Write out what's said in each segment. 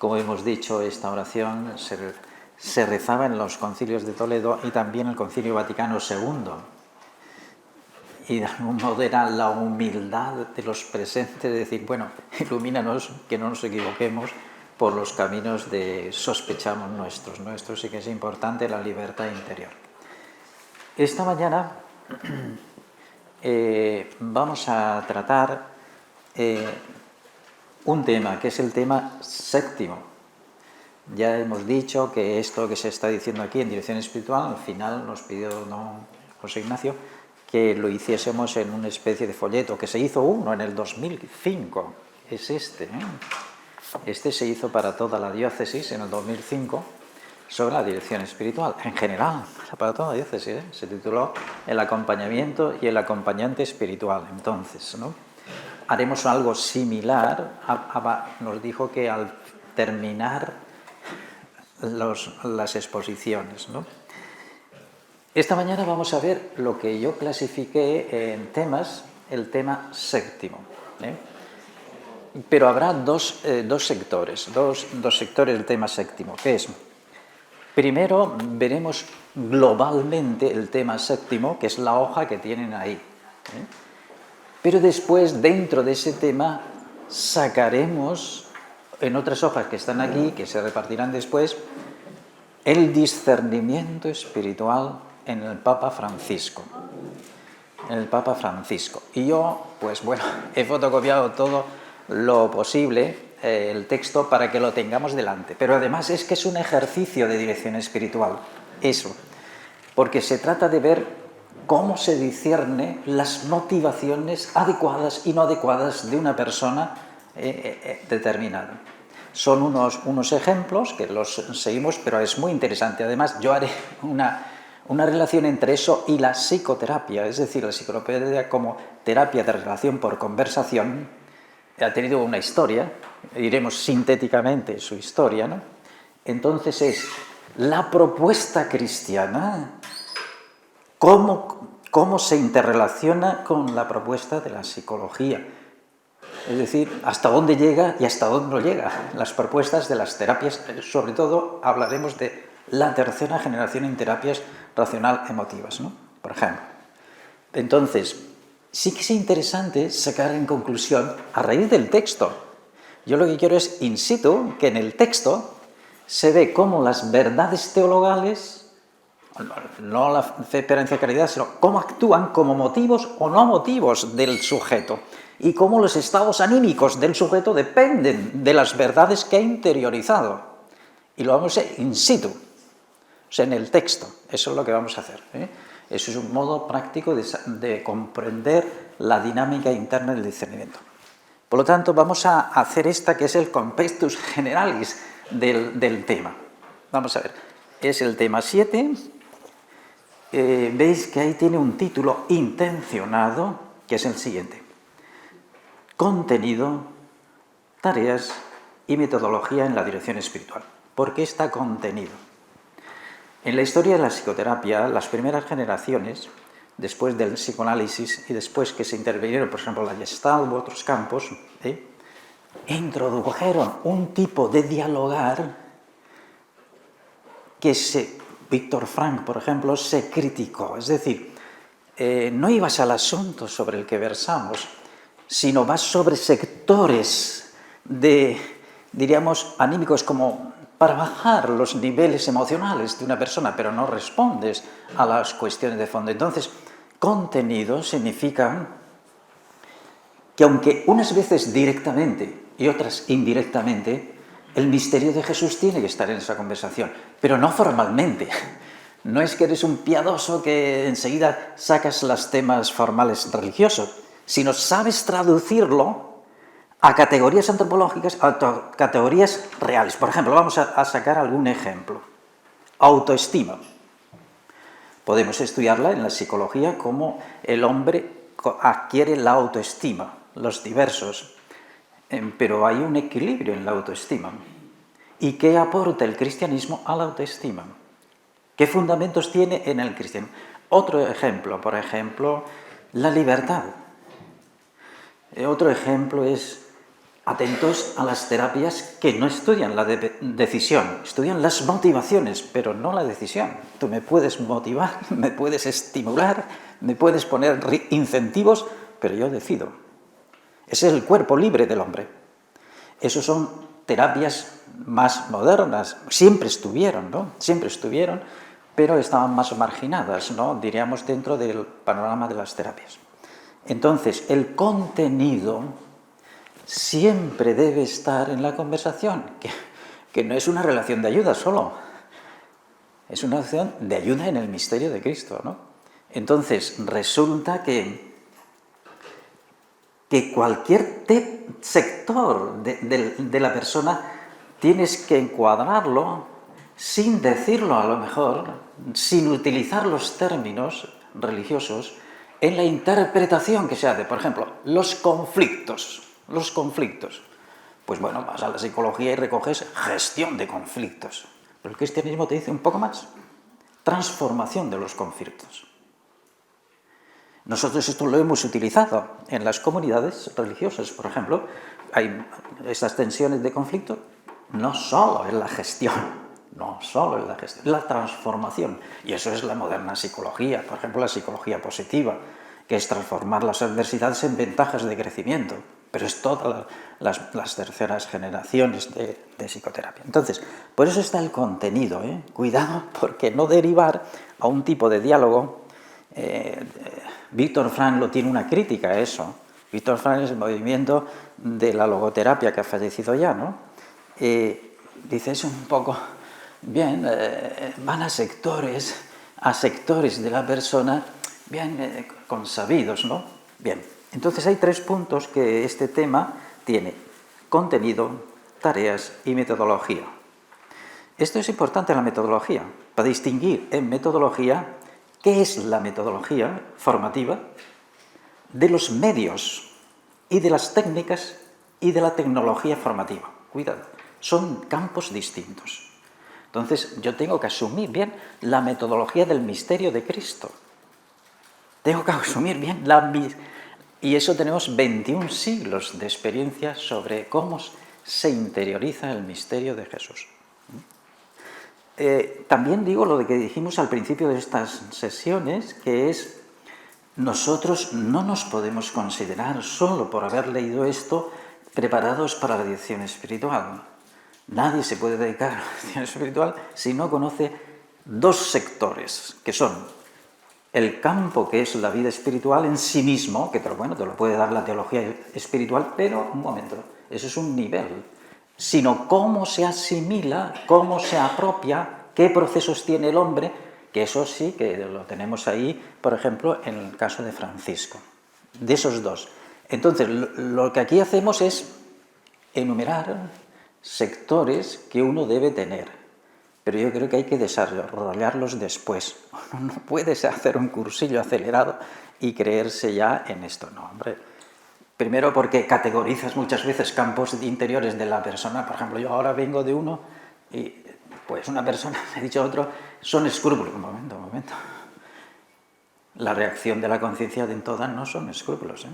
Como hemos dicho, esta oración se rezaba en los concilios de Toledo y también en el Concilio Vaticano II. Y de algún modo era la humildad de los presentes de decir, bueno, ilumínanos, que no nos equivoquemos por los caminos de sospechamos nuestros, y que es importante la libertad interior. Esta mañana vamos a tratar un tema, que es el tema séptimo. Ya hemos dicho que esto que se está diciendo aquí en dirección espiritual, al final nos pidió don José Ignacio que lo hiciésemos en una especie de folleto, que se hizo uno en el 2005, es este. Este se hizo para toda la diócesis en el 2005, sobre la dirección espiritual, en general, para toda la diócesis, se tituló El acompañamiento y el acompañante espiritual. Entonces, ¿no? Haremos algo similar, nos dijo que al terminar las exposiciones, ¿no? Esta mañana vamos a ver lo que yo clasifiqué en temas, el tema séptimo, pero habrá dos sectores del tema séptimo, que es, primero veremos globalmente el tema séptimo, que es la hoja que tienen ahí, pero después, dentro de ese tema, sacaremos en otras hojas que están aquí, que se repartirán después, el discernimiento espiritual en el Papa Francisco. Y yo, pues bueno, he fotocopiado todo lo posible el texto para que lo tengamos delante. Pero además es que es un ejercicio de dirección espiritual, eso. Porque se trata de ver cómo se discierne las motivaciones adecuadas y no adecuadas de una persona determinada. Son unos ejemplos que los seguimos, pero es muy interesante. Además, yo haré una relación entre eso y la psicoterapia, es decir, la psicoterapia como terapia de relación por conversación. Ha tenido una historia, diremos sintéticamente su historia, ¿no? Entonces es la propuesta cristiana, cómo se interrelaciona con la propuesta de la psicología. Es decir, hasta dónde llega y hasta dónde no llega. Las propuestas de las terapias, sobre todo hablaremos de la tercera generación en terapias racional-emotivas, ¿no? Por ejemplo. Entonces, sí que es interesante sacar en conclusión, a raíz del texto, yo lo que quiero es, in situ, que en el texto se ve cómo las verdades teologales, no la fe, esperanza, caridad, sino cómo actúan como motivos o no motivos del sujeto, y cómo los estados anímicos del sujeto dependen de las verdades que ha interiorizado. Y lo vamos a hacer in situ, o sea, en el texto. Eso es lo que vamos a hacer. Eso es un modo práctico de comprender la dinámica interna del discernimiento. Por lo tanto, vamos a hacer esta que es el compestus generalis del tema. Vamos a ver, es el tema 7. Veis que ahí tiene un título intencionado, que es el siguiente: Contenido, tareas y metodología en la dirección espiritual. ¿Por qué está contenido? En la historia de la psicoterapia, las primeras generaciones, después del psicoanálisis y después que se intervinieron, por ejemplo, la Gestalt u otros campos, introdujeron un tipo de dialogar que Víctor Frank, por ejemplo, se criticó. Es decir, no ibas al asunto sobre el que versamos, sino vas sobre sectores diríamos, anímicos, como para bajar los niveles emocionales de una persona, pero no respondes a las cuestiones de fondo. Entonces, contenido significa que aunque unas veces directamente y otras indirectamente, el misterio de Jesús tiene que estar en esa conversación, pero no formalmente. No es que eres un piadoso que enseguida sacas los temas formales religiosos, sino sabes traducirlo a categorías antropológicas, a categorías reales. Por ejemplo, vamos a sacar algún ejemplo. Autoestima. Podemos estudiarla en la psicología, cómo el hombre adquiere la autoestima, los diversos. Pero hay un equilibrio en la autoestima. ¿Y qué aporta el cristianismo a la autoestima? ¿Qué fundamentos tiene en el cristianismo? Otro ejemplo, por ejemplo, la libertad. Otro ejemplo es atentos a las terapias que no estudian la decisión, estudian las motivaciones, pero no la decisión. Tú me puedes motivar, me puedes estimular, me puedes poner incentivos, pero yo decido. Ese es el cuerpo libre del hombre. Esos son terapias más modernas, siempre estuvieron, ¿no? Siempre estuvieron, pero estaban más marginadas, ¿no? Diríamos dentro del panorama de las terapias. Entonces, el contenido siempre debe estar en la conversación, que no es una relación de ayuda solo, es una relación de ayuda en el misterio de Cristo, ¿no? Entonces, resulta que cualquier sector de la persona tienes que encuadrarlo sin decirlo a lo mejor, sin utilizar los términos religiosos, en la interpretación que se hace. Por ejemplo, los conflictos. Pues bueno, vas a la psicología y recoges gestión de conflictos. Pero el cristianismo te dice un poco más. Transformación de los conflictos. Nosotros esto lo hemos utilizado en las comunidades religiosas, por ejemplo. Hay estas tensiones de conflicto, no solo en la gestión, la transformación. Y eso es la moderna psicología, por ejemplo, la psicología positiva, que es transformar las adversidades en ventajas de crecimiento. Pero es todas las terceras generaciones de psicoterapia. Entonces, por eso está el contenido, ¿eh? Cuidado porque no derivar a un tipo de diálogo. Víctor Frank lo tiene una crítica a eso. Víctor Frank es el movimiento de la logoterapia que ha fallecido ya, ¿no? Dice, es un poco, bien, van a sectores de la persona, bien, consabidos, ¿no? Bien, entonces hay 3 puntos que este tema tiene: contenido, tareas y metodología. Esto es importante, la metodología, para distinguir en metodología qué es la metodología formativa de los medios y de las técnicas y de la tecnología formativa. Cuidado, son campos distintos. Entonces, yo tengo que asumir bien la metodología del misterio de Cristo. Tengo que asumir bien y eso tenemos 21 siglos de experiencia sobre cómo se interioriza el misterio de Jesús. También digo lo de que dijimos al principio de estas sesiones, que es, nosotros no nos podemos considerar, solo por haber leído esto, preparados para la dirección espiritual. Nadie se puede dedicar a la dirección espiritual si no conoce 2 sectores, que son el campo que es la vida espiritual en sí mismo, que te lo puede dar la teología espiritual, pero, un momento, eso es un nivel, sino cómo se asimila, cómo se apropia, qué procesos tiene el hombre, que eso sí que lo tenemos ahí, por ejemplo, en el caso de Francisco, de esos 2. Entonces, lo que aquí hacemos es enumerar sectores que uno debe tener, pero yo creo que hay que desarrollarlos después. Uno no puede hacer un cursillo acelerado y creerse ya en esto. No, hombre. Primero porque categorizas muchas veces campos interiores de la persona. Por ejemplo, yo ahora vengo de uno y pues una persona me ha dicho a otro, son escrúpulos. Un momento. La reacción de la conciencia de todas no son escrúpulos, ¿eh?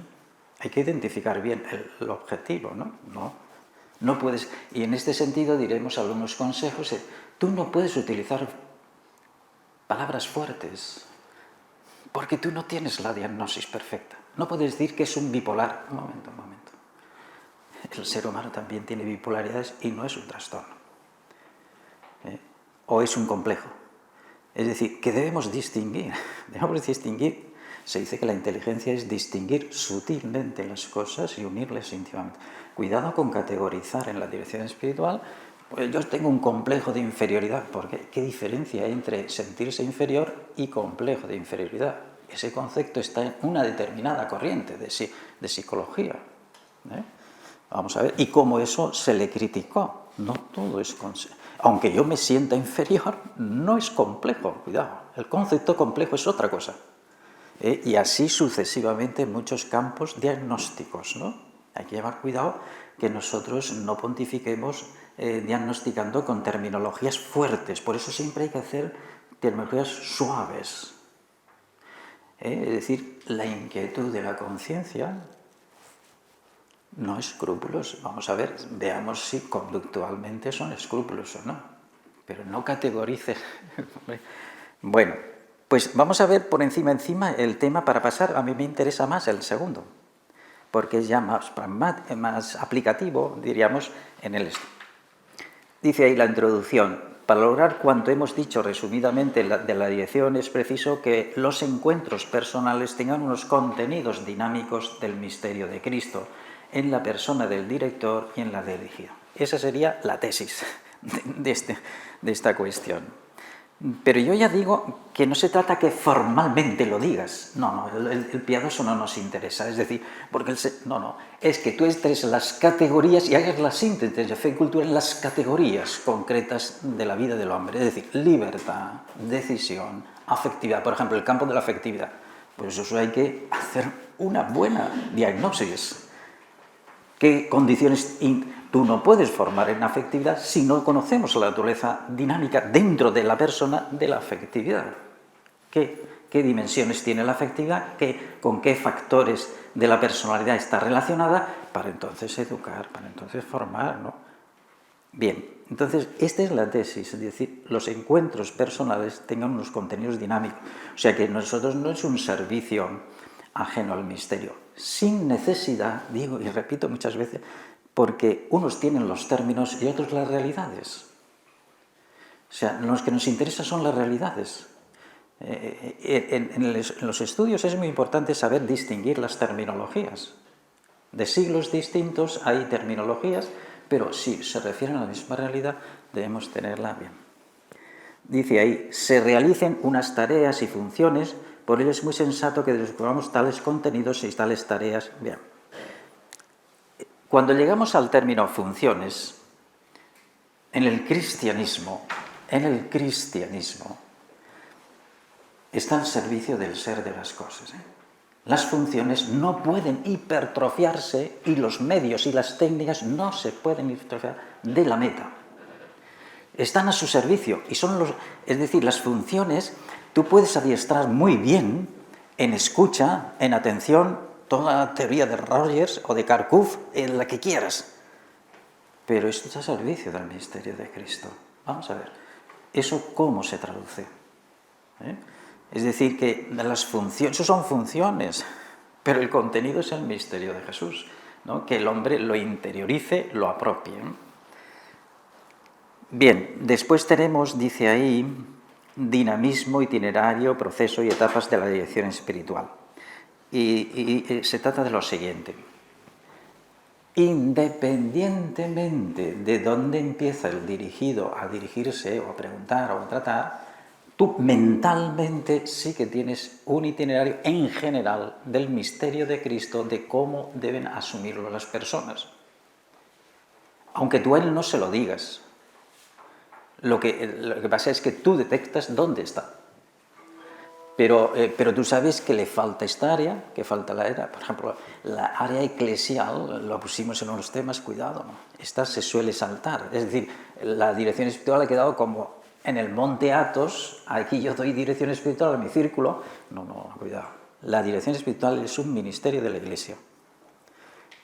Hay que identificar bien el objetivo, ¿no? No puedes, y en este sentido diremos algunos consejos. Tú no puedes utilizar palabras fuertes porque tú no tienes la diagnosis perfecta. No puedes decir que es un bipolar. Un momento. El ser humano también tiene bipolaridades y no es un trastorno. O es un complejo. Es decir, que debemos distinguir. Se dice que la inteligencia es distinguir sutilmente las cosas y unirlas íntimamente. Cuidado con categorizar en la dirección espiritual. Pues yo tengo un complejo de inferioridad, porque ¿qué diferencia hay entre sentirse inferior y complejo de inferioridad? Ese concepto está en una determinada corriente de psicología. Vamos a ver, y cómo eso se le criticó. No todo es... Aunque yo me sienta inferior, no es complejo, cuidado. El concepto complejo es otra cosa. Y así sucesivamente en muchos campos diagnósticos, ¿no? Hay que llevar cuidado que nosotros no pontifiquemos diagnosticando con terminologías fuertes. Por eso siempre hay que hacer terminologías suaves. Es decir, la inquietud de la conciencia No escrúpulos, vamos a ver, veamos si conductualmente son escrúpulos o no, pero no categorice. Bueno, pues vamos a ver por encima el tema para pasar, a mí me interesa más el segundo, porque es ya más aplicativo, diríamos, en el estudio. Dice ahí la introducción: para lograr cuanto hemos dicho resumidamente de la dirección es preciso que los encuentros personales tengan unos contenidos dinámicos del misterio de Cristo en la persona del director y en la dirigido. Esa sería la tesis de esta cuestión. Pero yo ya digo que no se trata que formalmente lo digas. No, el piadoso no nos interesa. Es decir, porque es que tú estés en las categorías y hagas la síntesis de fe y cultura en las categorías concretas de la vida del hombre. Es decir, libertad, decisión, afectividad. Por ejemplo, el campo de la afectividad. Pues eso hay que hacer una buena diagnosis. ¿Qué condiciones tú no puedes formar en afectividad si no conocemos la naturaleza dinámica dentro de la persona de la afectividad? ¿Qué dimensiones tiene la afectividad? ¿Con qué factores de la personalidad está relacionada? Para entonces educar, para entonces formar, ¿no? Bien, entonces esta es la tesis, es decir, los encuentros personales tengan unos contenidos dinámicos. O sea que nosotros no es un servicio ajeno al misterio, sin necesidad, digo y repito muchas veces, porque unos tienen los términos y otros las realidades. O sea, los que nos interesan son las realidades. En los estudios es muy importante saber distinguir las terminologías. De siglos distintos hay terminologías, pero si se refieren a la misma realidad, debemos tenerla bien. Dice ahí: se realicen unas tareas y funciones, por ello es muy sensato que descubramos tales contenidos y tales tareas. Bien. Cuando llegamos al término funciones, en el cristianismo está al servicio del ser de las cosas. Las funciones no pueden hipertrofiarse y los medios y las técnicas no se pueden hipertrofiar de la meta. Están a su servicio y es decir, las funciones tú puedes adiestrar muy bien en escucha, en atención, toda la teoría de Rogers o de Kharkov, en la que quieras. Pero esto está al servicio del misterio de Cristo. Vamos a ver, ¿eso cómo se traduce? Es decir, que las funciones, eso son funciones, pero el contenido es el misterio de Jesús, ¿no? Que el hombre lo interiorice, lo apropie. Bien, después tenemos, dice ahí, dinamismo, itinerario, proceso y etapas de la dirección espiritual. Y se trata de lo siguiente: independientemente de dónde empieza el dirigido a dirigirse o a preguntar o a tratar, tú mentalmente sí que tienes un itinerario en general del misterio de Cristo, de cómo deben asumirlo las personas. Aunque tú a él no se lo digas. Lo que pasa es que tú detectas dónde está. Pero tú sabes que le falta esta área, que falta la área. Por ejemplo, la área eclesial, lo pusimos en unos temas, cuidado, ¿no? Esta se suele saltar. Es decir, la dirección espiritual ha quedado como en el monte Athos. Aquí yo doy dirección espiritual a mi círculo. No, cuidado. La dirección espiritual es un ministerio de la Iglesia.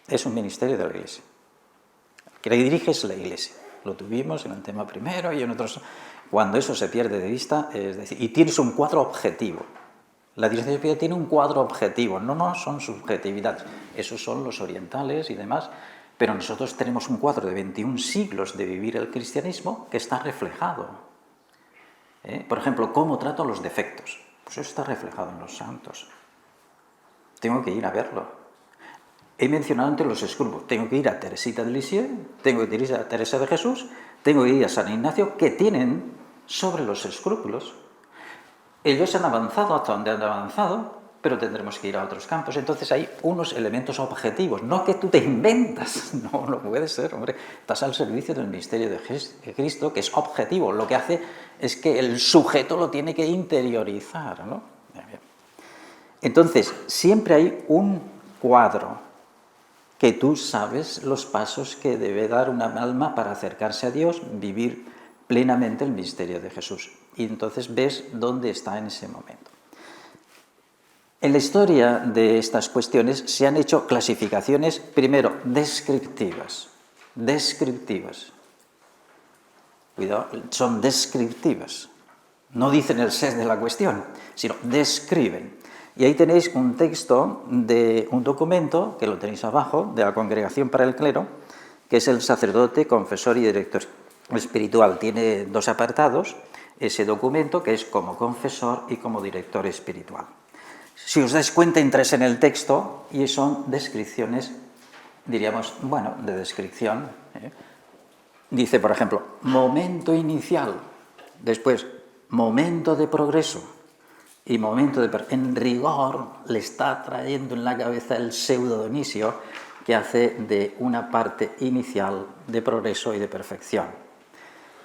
Es un ministerio de la Iglesia. Que la dirige es la Iglesia. Lo tuvimos en el tema primero y en otros. Cuando eso se pierde de vista, es decir, y tienes un cuadro objetivo. La dirección espiritual tiene un cuadro objetivo, no son subjetividades. Esos son los orientales y demás, pero nosotros tenemos un cuadro de 21 siglos de vivir el cristianismo que está reflejado. Por ejemplo, ¿cómo trato los defectos? Pues eso está reflejado en los santos. Tengo que ir a verlo. He mencionado antes los escrúpulos. Tengo que ir a Teresita de Lisieux, tengo que ir a Teresa de Jesús, tengo que ir a San Ignacio, que tienen sobre los escrúpulos. Ellos han avanzado hasta donde han avanzado, pero tendremos que ir a otros campos. Entonces hay unos elementos objetivos, no que tú te inventas. No puede ser, hombre. Estás al servicio del misterio de Cristo, que es objetivo. Lo que hace es que el sujeto lo tiene que interiorizar, ¿no? Entonces, siempre hay un cuadro que tú sabes los pasos que debe dar una alma para acercarse a Dios, vivir plenamente el misterio de Jesús. Y entonces ves dónde está en ese momento. En la historia de estas cuestiones se han hecho clasificaciones, primero, descriptivas. Cuidado, son descriptivas. No dicen el ser de la cuestión, sino describen. Y ahí tenéis un texto de un documento, que lo tenéis abajo, de la Congregación para el Clero, que es el sacerdote, confesor y director espiritual. Tiene 2 apartados, ese documento, que es como confesor y como director espiritual. Si os dais cuenta, entráis en el texto y son descripciones, diríamos, bueno, de descripción. Dice, por ejemplo, momento inicial, después momento de progreso y momento de... En rigor le está trayendo en la cabeza el pseudo Dionisio, que hace de una parte inicial de progreso y de perfección.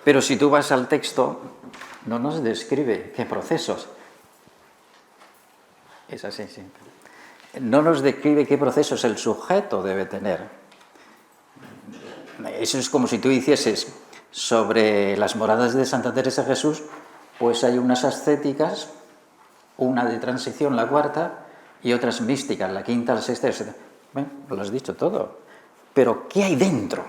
Pero si tú vas al texto, no nos describe qué procesos. Es así, sí. No nos describe qué procesos el sujeto debe tener. Eso es como si tú hicieses sobre las moradas de Santa Teresa de Jesús, pues hay unas ascéticas, una de transición, la cuarta, y otras místicas, la quinta, la sexta, etc. Bueno, lo has dicho todo. Pero, ¿qué hay dentro?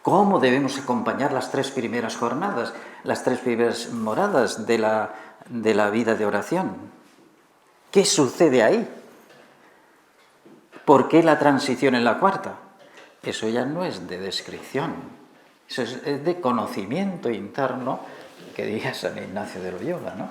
¿Cómo debemos acompañar las 3 primeras jornadas, las 3 primeras moradas de la vida de oración? ¿Qué sucede ahí? ¿Por qué la transición en la cuarta? Eso ya no es de descripción, eso es de conocimiento interno, que diría San Ignacio de Loyola, ¿no?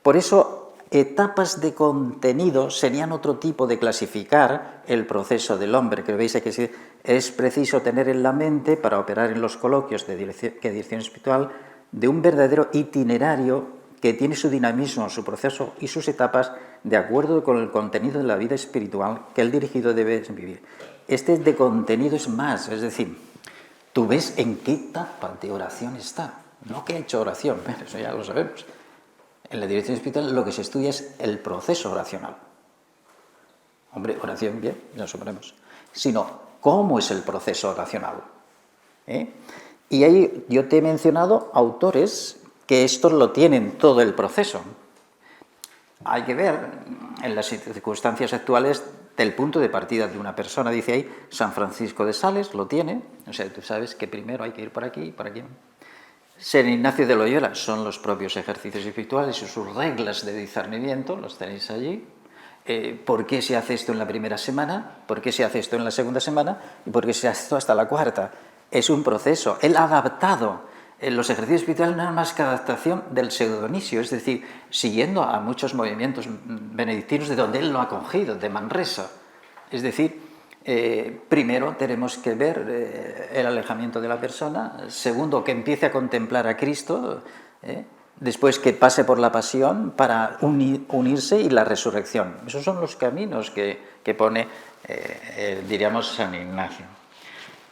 Por eso, etapas de contenido serían otro tipo de clasificar el proceso del hombre, que veis que es preciso tener en la mente, para operar en los coloquios de dirección espiritual, de un verdadero itinerario que tiene su dinamismo, su proceso y sus etapas de acuerdo con el contenido de la vida espiritual que el dirigido debe vivir. Este de contenido es más, es decir, tú ves en qué etapa de oración está, no que ha hecho oración, pero eso ya lo sabemos. En la dirección espiritual lo que se estudia es el proceso oracional. Hombre, oración, bien, ya lo sabremos. Sino, ¿cómo es el proceso oracional? Y ahí yo te he mencionado autores que estos lo tienen todo el proceso. Hay que ver, en las circunstancias actuales, del punto de partida de una persona. Dice ahí, San Francisco de Sales lo tiene, o sea, tú sabes que primero hay que ir por aquí y por aquí. San Ignacio de Loyola son los propios ejercicios espirituales y sus reglas de discernimiento, los tenéis allí. ¿Por qué se hace esto en la primera semana? ¿Por qué se hace esto en la segunda semana? ¿Y por qué se hace esto hasta la cuarta? Es un proceso. Él ha adaptado. Los ejercicios espirituales no es más que adaptación del pseudo Dionisio, es decir, siguiendo a muchos movimientos benedictinos de donde él lo ha cogido, de Manresa. Es decir, primero tenemos que ver el alejamiento de la persona, segundo, que empiece a contemplar a Cristo, después que pase por la pasión para unirse y la resurrección. Esos son los caminos que pone, diríamos, San Ignacio.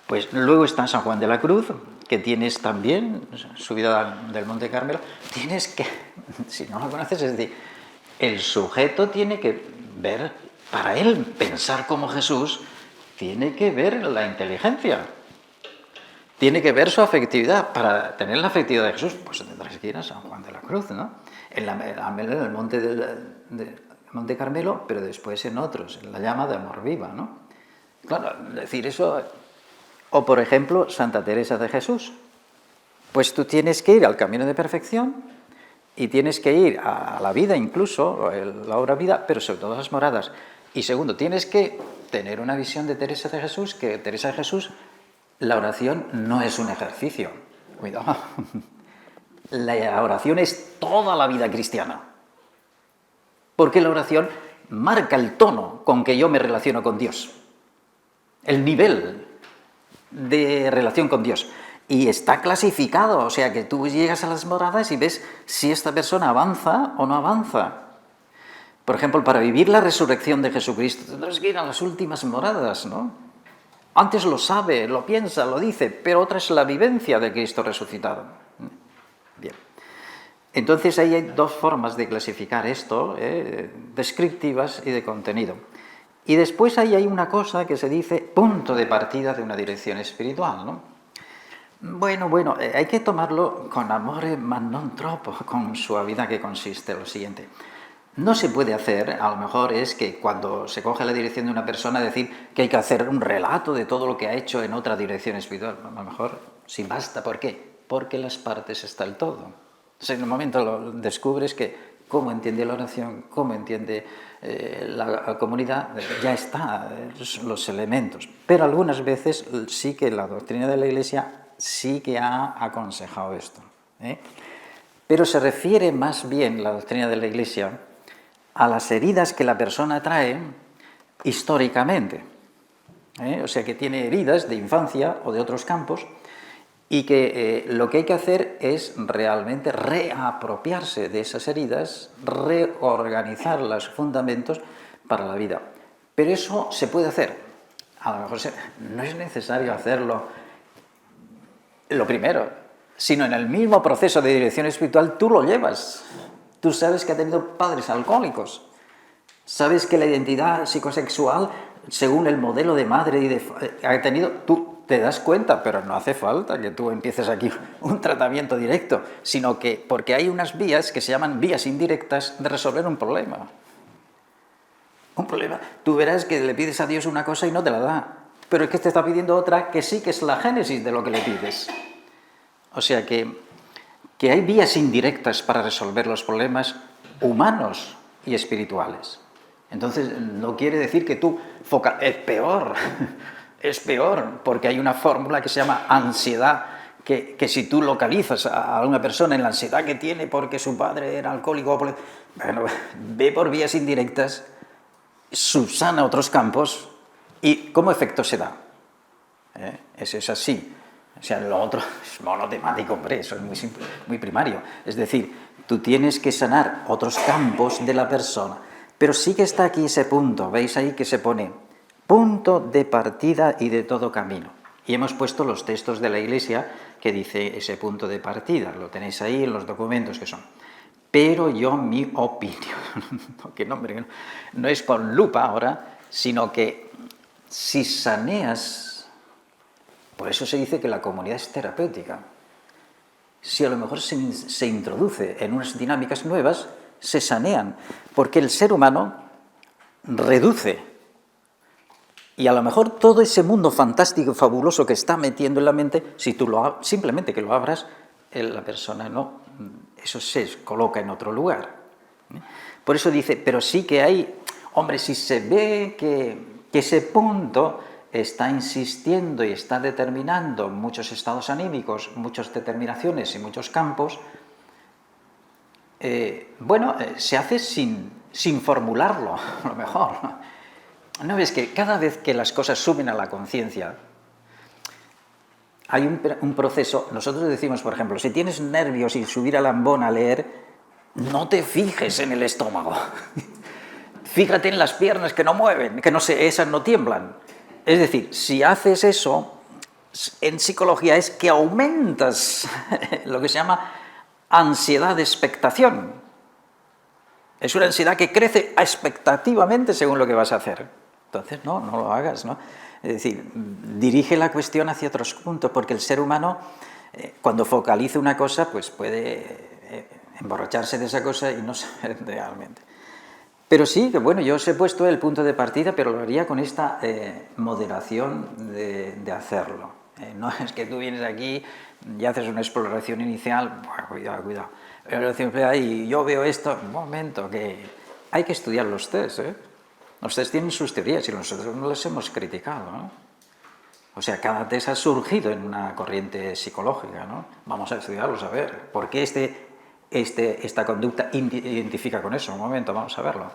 Pues luego está San Juan de la Cruz, que tienes también, subida del Monte Carmelo. Tienes que, si no lo conoces, es decir, el sujeto tiene que ver, para él pensar como Jesús, tiene que ver la inteligencia, tiene que ver su afectividad. Para tener la afectividad de Jesús, pues tendrás que ir a San Juan de la Cruz, ¿no? En el Monte Carmelo, pero después en otros, en la llama de amor viva, ¿no? Claro, decir eso. O, por ejemplo, Santa Teresa de Jesús. Pues tú tienes que ir al camino de perfección y tienes que ir a la vida incluso, la obra vida, pero sobre todo las moradas. Y segundo, tienes que tener una visión de Teresa de Jesús, que Teresa de Jesús, la oración no es un ejercicio. Cuidado. La oración es toda la vida cristiana. Porque la oración marca el tono con que yo me relaciono con Dios. El nivel de relación con Dios. Y está clasificado, o sea que tú llegas a las moradas y ves si esta persona avanza o no avanza. Por ejemplo, para vivir la resurrección de Jesucristo tendrás que ir a las últimas moradas, ¿no? Antes lo sabe, lo piensa, lo dice, pero otra es la vivencia de Cristo resucitado. Bien. Entonces ahí hay 2 formas de clasificar esto, descriptivas y de contenido. Y después ahí hay una cosa que se dice punto de partida de una dirección espiritual, ¿no? Bueno, hay que tomarlo con amore ma non troppo, con suavidad, que consiste en lo siguiente. No se puede hacer, a lo mejor es que cuando se coge la dirección de una persona decir que hay que hacer un relato de todo lo que ha hecho en otra dirección espiritual. A lo mejor sí basta. ¿Por qué? Porque las partes está el todo. Entonces, en un momento lo descubres que cómo entiende la oración, cómo entiende la comunidad, ya está, los elementos. Pero algunas veces sí que la doctrina de la Iglesia sí que ha aconsejado esto. Pero se refiere más bien la doctrina de la Iglesia a las heridas que la persona trae históricamente. O sea, que tiene heridas de infancia o de otros campos y que lo que hay que hacer es realmente reapropiarse de esas heridas, reorganizar los fundamentos para la vida. Pero eso se puede hacer. A lo mejor no es necesario hacerlo lo primero, sino en el mismo proceso de dirección espiritual tú lo llevas. Tú sabes que ha tenido padres alcohólicos. Sabes que la identidad psicosexual, según el modelo de madre y ha tenido, tú te das cuenta, pero no hace falta que tú empieces aquí un tratamiento directo, sino que porque hay unas vías que se llaman vías indirectas de resolver un problema. Un problema. Tú verás que le pides a Dios una cosa y no te la da, pero es que te está pidiendo otra que sí que es la génesis de lo que le pides. O sea que hay vías indirectas para resolver los problemas humanos y espirituales. Entonces, no quiere decir que tú es peor, es peor, porque hay una fórmula que se llama ansiedad, que si tú localizas a una persona en la ansiedad que tiene porque su padre era alcohólico, bueno, ve por vías indirectas, subsana otros campos y ¿cómo efecto se da? Es así. O sea, lo otro es monotemático, hombre, eso es muy simple, muy primario. Es decir, tú tienes que sanar otros campos de la persona. Pero sí que está aquí ese punto, ¿veis ahí que se pone punto de partida y de todo camino? Y hemos puesto los textos de la Iglesia que dice ese punto de partida, lo tenéis ahí en los documentos que son. Pero yo, mi opinión, que no es con lupa ahora, sino que si saneas, por eso se dice que la comunidad es terapéutica. Si a lo mejor se introduce en unas dinámicas nuevas, se sanean, porque el ser humano reduce. Y a lo mejor todo ese mundo fantástico y fabuloso que está metiendo en la mente, si tú simplemente que lo abras, la persona no, eso se coloca en otro lugar. Por eso dice, pero sí que hay, hombre, si se ve que ese punto está insistiendo y está determinando muchos estados anímicos, muchas determinaciones y muchos campos, se hace sin formularlo, a lo mejor. ¿No ves que cada vez que las cosas suben a la conciencia, hay un proceso? Nosotros decimos, por ejemplo, si tienes nervios y subir al ambón a leer, no te fijes en el estómago. Fíjate en las piernas que no mueven, esas no tiemblan. Es decir, si haces eso, en psicología es que aumentas lo que se llama ansiedad de expectación. Es una ansiedad que crece expectativamente según lo que vas a hacer. Entonces, no lo hagas, ¿no? Es decir, dirige la cuestión hacia otros puntos, porque el ser humano, cuando focaliza una cosa, pues puede emborracharse de esa cosa y no saber realmente. Pero sí, que bueno, yo os he puesto el punto de partida, pero lo haría con esta moderación de hacerlo. No es que tú vienes aquí y haces una exploración inicial, bueno, cuidado. Y yo veo esto, un momento, que hay que estudiar los test, ¿eh? Los test tienen sus teorías y nosotros no las hemos criticado, ¿no? O sea, cada test ha surgido en una corriente psicológica, ¿no? Vamos a estudiarlos, a ver, ¿por qué esta conducta identifica con eso? Un momento, vamos a verlo.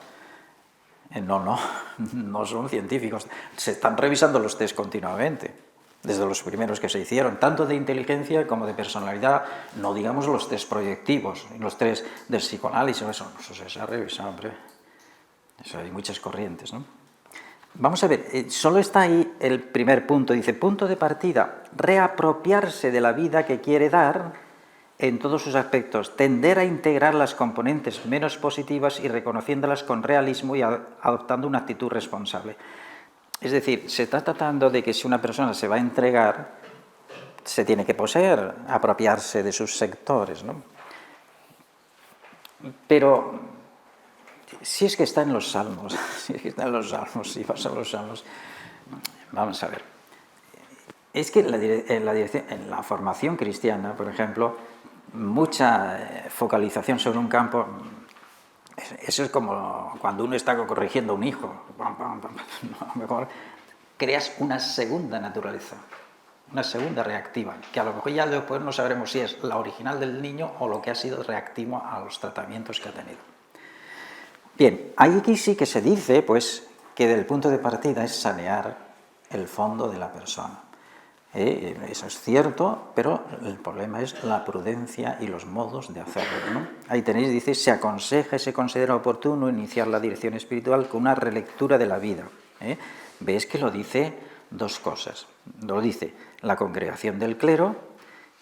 No son científicos. Se están revisando los test continuamente, desde los primeros que se hicieron, tanto de inteligencia como de personalidad, no digamos los test proyectivos, los test del psicoanálisis, eso se ha revisado, hombre. Eso hay muchas corrientes, ¿no? Vamos a ver, solo está ahí el primer punto, dice, punto de partida, reapropiarse de la vida que quiere dar en todos sus aspectos, tender a integrar las componentes menos positivas y reconociéndolas con realismo y adoptando una actitud responsable. Es decir, se está tratando de que si una persona se va a entregar, se tiene que poseer, apropiarse de sus sectores, ¿no? Pero si es que está en los Salmos, si vas a los Salmos, vamos a ver. Es que en la formación cristiana, por ejemplo, mucha focalización sobre un campo, eso es como cuando uno está corrigiendo a un hijo. Mejor creas una segunda naturaleza, una segunda reactiva, que a lo mejor ya después no sabremos si es la original del niño o lo que ha sido reactivo a los tratamientos que ha tenido. Bien, aquí sí que se dice, pues, que del punto de partida es sanear el fondo de la persona. Eso es cierto, pero el problema es la prudencia y los modos de hacerlo, ¿no? Ahí tenéis, dice, se aconseja y se considera oportuno iniciar la dirección espiritual con una relectura de la vida. Veis que lo dice dos cosas. Lo dice la congregación del clero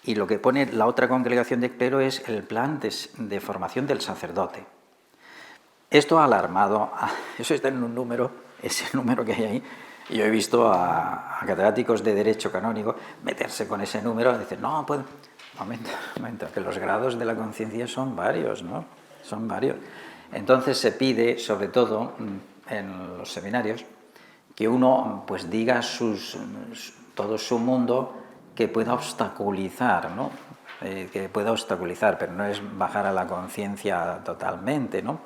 y lo que pone la otra congregación del clero es el plan de formación del sacerdote. Esto ha alarmado, eso está en un número, ese número que hay ahí. Yo he visto a catedráticos de Derecho Canónico meterse con ese número y decir, no, pues, momento, que los grados de la conciencia son varios, ¿no? Son varios. Entonces se pide, sobre todo en los seminarios, que uno pues diga todo su mundo que pueda obstaculizar, ¿no? Que pueda obstaculizar, pero no es bajar a la conciencia totalmente, ¿no?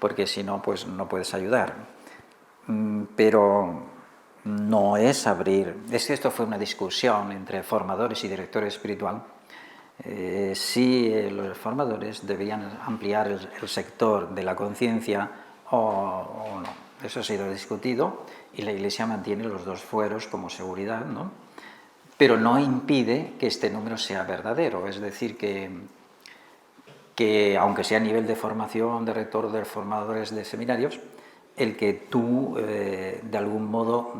Porque si no, pues no puedes ayudar. Pero no es abrir. Es que esto fue una discusión entre formadores y director espiritual. Si los formadores debían ampliar el sector de la conciencia o no. Eso ha sido discutido y la Iglesia mantiene los dos fueros como seguridad, ¿no? Pero no impide que este número sea verdadero. Es decir, que aunque sea a nivel de formación, de rector, de formadores de seminarios, el que tú, de algún modo,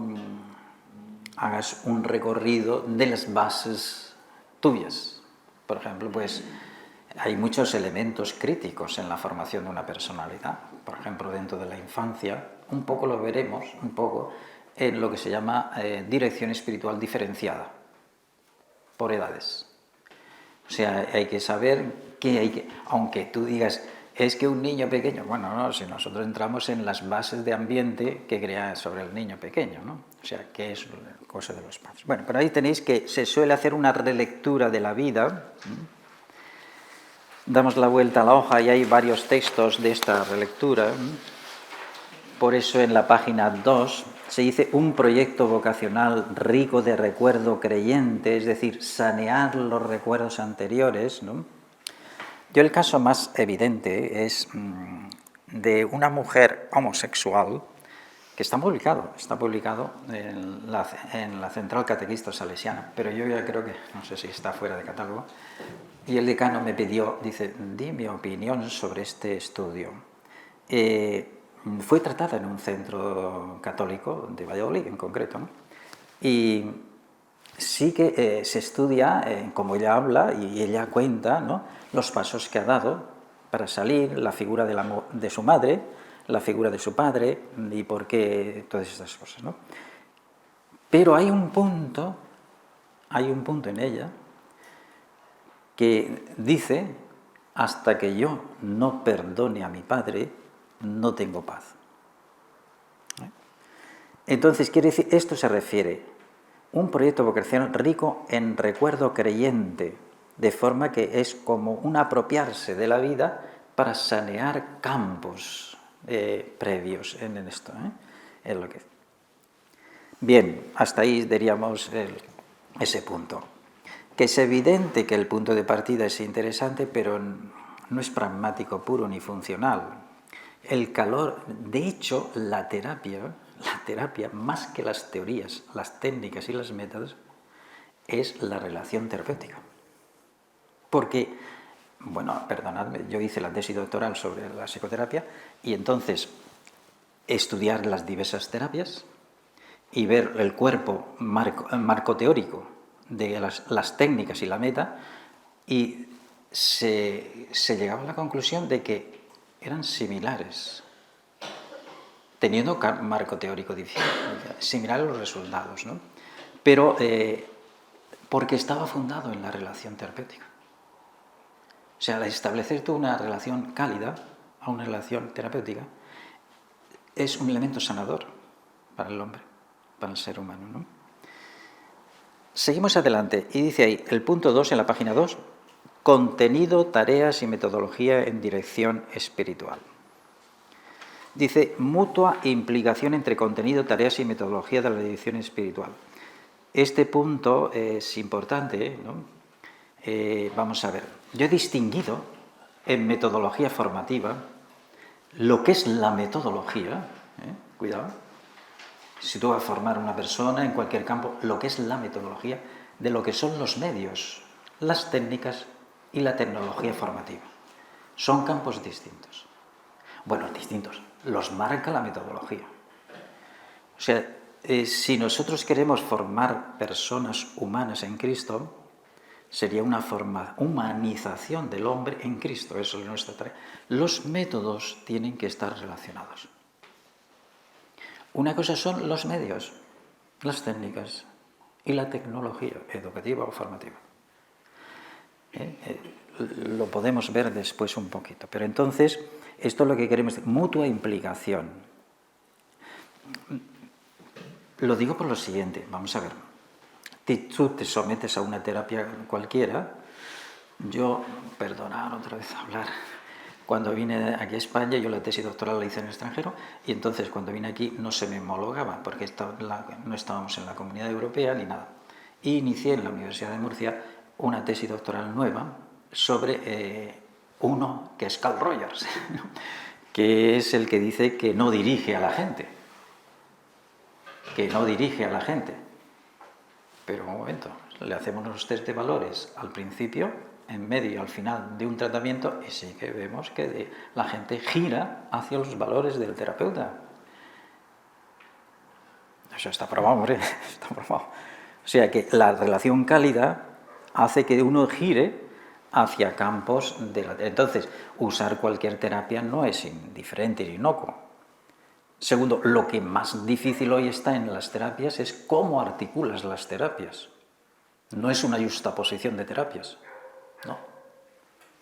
hagas un recorrido de las bases tuyas. Por ejemplo, pues hay muchos elementos críticos en la formación de una personalidad. Por ejemplo, dentro de la infancia, un poco lo veremos, un poco, en lo que se llama dirección espiritual diferenciada, por edades. O sea, hay que saber que aunque tú digas, es que un niño pequeño, bueno, no, si nosotros entramos en las bases de ambiente que crea sobre el niño pequeño, ¿no? O sea, que es cosa de los padres. Bueno, pero ahí tenéis que se suele hacer una relectura de la vida. Damos la vuelta a la hoja y hay varios textos de esta relectura. Por eso en la página 2 se dice un proyecto vocacional rico de recuerdo creyente, es decir, sanear los recuerdos anteriores, ¿no? Yo el caso más evidente es de una mujer homosexual que está publicado en la Central Catequista Salesiana, pero yo ya creo que, no sé si está fuera de catálogo, y el decano me pidió, dice, di mi opinión sobre este estudio. Fue tratada en un centro católico de Valladolid en concreto, ¿no? Y sí que se estudia, como ella habla y ella cuenta, ¿no?, los pasos que ha dado para salir, la figura de su madre, la figura de su padre y por qué todas estas cosas, ¿no? Pero hay un punto en ella que dice, hasta que yo no perdone a mi padre, no tengo paz. Entonces, quiere decir, esto se refiere a un proyecto vocacional rico en recuerdo creyente, de forma que es como un apropiarse de la vida para sanear campos previos en esto. Es lo que... Bien, hasta ahí diríamos ese punto. Que es evidente que el punto de partida es interesante, pero no es pragmático puro ni funcional. El calor, de hecho, la terapia, más que las teorías, las técnicas y los métodos, es la relación terapéutica. Porque, bueno, perdonadme, yo hice la tesis doctoral sobre la psicoterapia y entonces estudiar las diversas terapias y ver el cuerpo marco teórico de las técnicas y la meta, y se llegaba a la conclusión de que eran similares, teniendo marco teórico diferente, similar a los resultados, ¿no? Pero porque estaba fundado en la relación terapéutica. O sea, al establecer tú una relación cálida a una relación terapéutica, es un elemento sanador para el hombre, para el ser humano, ¿no? Seguimos adelante y dice ahí, el punto 2 en la página 2, contenido, tareas y metodología en dirección espiritual. Dice, mutua implicación entre contenido, tareas y metodología de la dirección espiritual. Este punto es importante, ¿no? Vamos a ver, yo he distinguido en metodología formativa lo que es la metodología, cuidado, si tú vas a formar a una persona en cualquier campo, lo que es la metodología de lo que son los medios, las técnicas y la tecnología formativa. Son campos distintos. Bueno, distintos, los marca la metodología. O sea, si nosotros queremos formar personas humanas en Cristo, sería una humanización del hombre en Cristo, eso es nuestra tarea. Los métodos tienen que estar relacionados. Una cosa son los medios, las técnicas y la tecnología educativa o formativa. Lo podemos ver después un poquito, pero entonces esto es lo que queremos decir, mutua implicación. Lo digo por lo siguiente, vamos a ver. Tú te sometes a una terapia cualquiera. Yo, perdonad otra vez hablar, cuando vine aquí a España, yo la tesis doctoral la hice en el extranjero, y entonces cuando vine aquí no se me homologaba, porque no estábamos en la Comunidad Europea ni nada. Y inicié en la Universidad de Murcia una tesis doctoral nueva sobre uno que es Carl Rogers, que es el que dice que no dirige a la gente. Que no dirige a la gente. Pero un momento, le hacemos los test de valores al principio, en medio y al final de un tratamiento, y sí que vemos que la gente gira hacia los valores del terapeuta. Eso está probado, hombre, está probado. O sea que la relación cálida hace que uno gire hacia campos de la... Entonces, usar cualquier terapia no es indiferente ni inocuo. Segundo, lo que más difícil hoy está en las terapias es cómo articulas las terapias. No es una justaposición de terapias, no.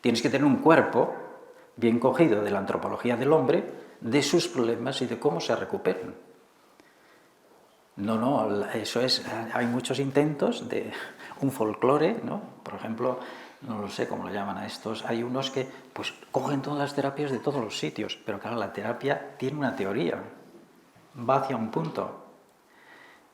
Tienes que tener un cuerpo bien cogido de la antropología del hombre, de sus problemas y de cómo se recuperan. No, eso es, hay muchos intentos de un folclore, ¿no? Por ejemplo, no lo sé cómo lo llaman a estos, hay unos que pues cogen todas las terapias de todos los sitios, pero claro, la terapia tiene una teoría, va hacia un punto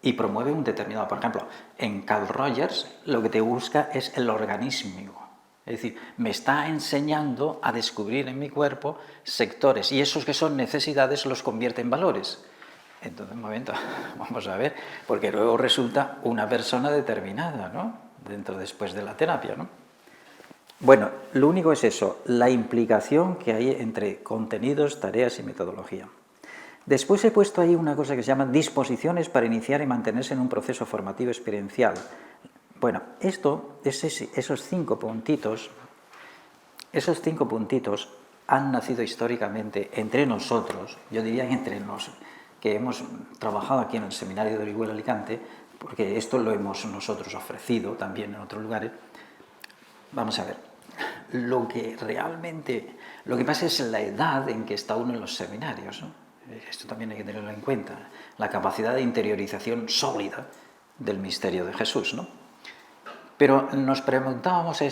y promueve un determinado, por ejemplo, en Carl Rogers lo que te busca es el organismo, es decir, me está enseñando a descubrir en mi cuerpo sectores y esos que son necesidades los convierte en valores. Entonces, un momento, vamos a ver, porque luego resulta una persona determinada, ¿no? Después de la terapia, ¿no? Bueno, lo único es eso, la implicación que hay entre contenidos, tareas y metodología. Después he puesto ahí una cosa que se llama disposiciones para iniciar y mantenerse en un proceso formativo experiencial. Bueno, esos cinco puntitos han nacido históricamente entre nosotros, yo diría que entre nosotros, que hemos trabajado aquí en el Seminario de Orihuela Alicante, porque esto lo hemos nosotros ofrecido también en otros lugares. Vamos a ver, lo que pasa es la edad en que está uno en los seminarios, ¿no? Esto también hay que tenerlo en cuenta, la capacidad de interiorización sólida del misterio de Jesús, ¿no? Pero nos preguntábamos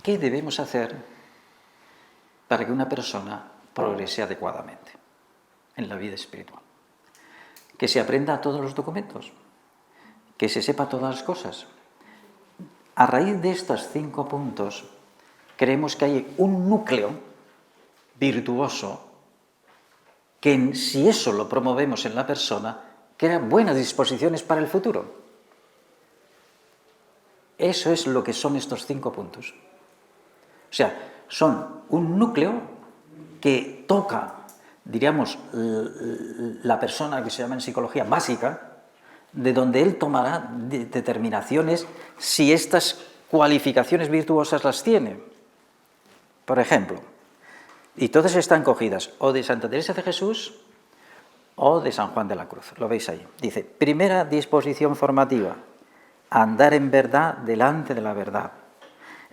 ¿qué debemos hacer para que una persona progrese adecuadamente en la vida espiritual? Que se aprenda todos los documentos, que se sepa todas las cosas. A raíz de estos 5 puntos, creemos que hay un núcleo virtuoso que, si eso lo promovemos en la persona, crea buenas disposiciones para el futuro. Eso es lo que son estos 5 puntos. O sea, son un núcleo que toca, diríamos, la persona que se llama en psicología básica, de donde él tomará determinaciones si estas cualificaciones virtuosas las tiene. Por ejemplo, y todas están cogidas o de Santa Teresa de Jesús o de San Juan de la Cruz. Lo veis ahí. Dice, primera disposición formativa, andar en verdad delante de la verdad.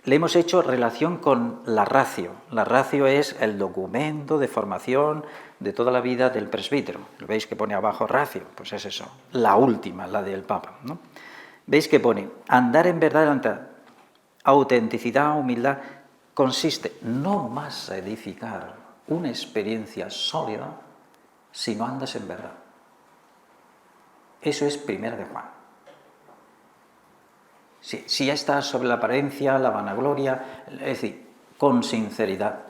Le hemos hecho relación con la ratio. La ratio es el documento de formación de toda la vida del presbítero. ¿Lo veis que pone abajo ratio? Pues es eso, la última, la del Papa, ¿no? ¿Veis que pone andar en verdad delante de la verdad? Autenticidad, humildad, consiste no más a edificar una experiencia sólida si no andas en verdad. Eso es primera de Juan. Si ya estás sobre la apariencia, la vanagloria, es decir, con sinceridad,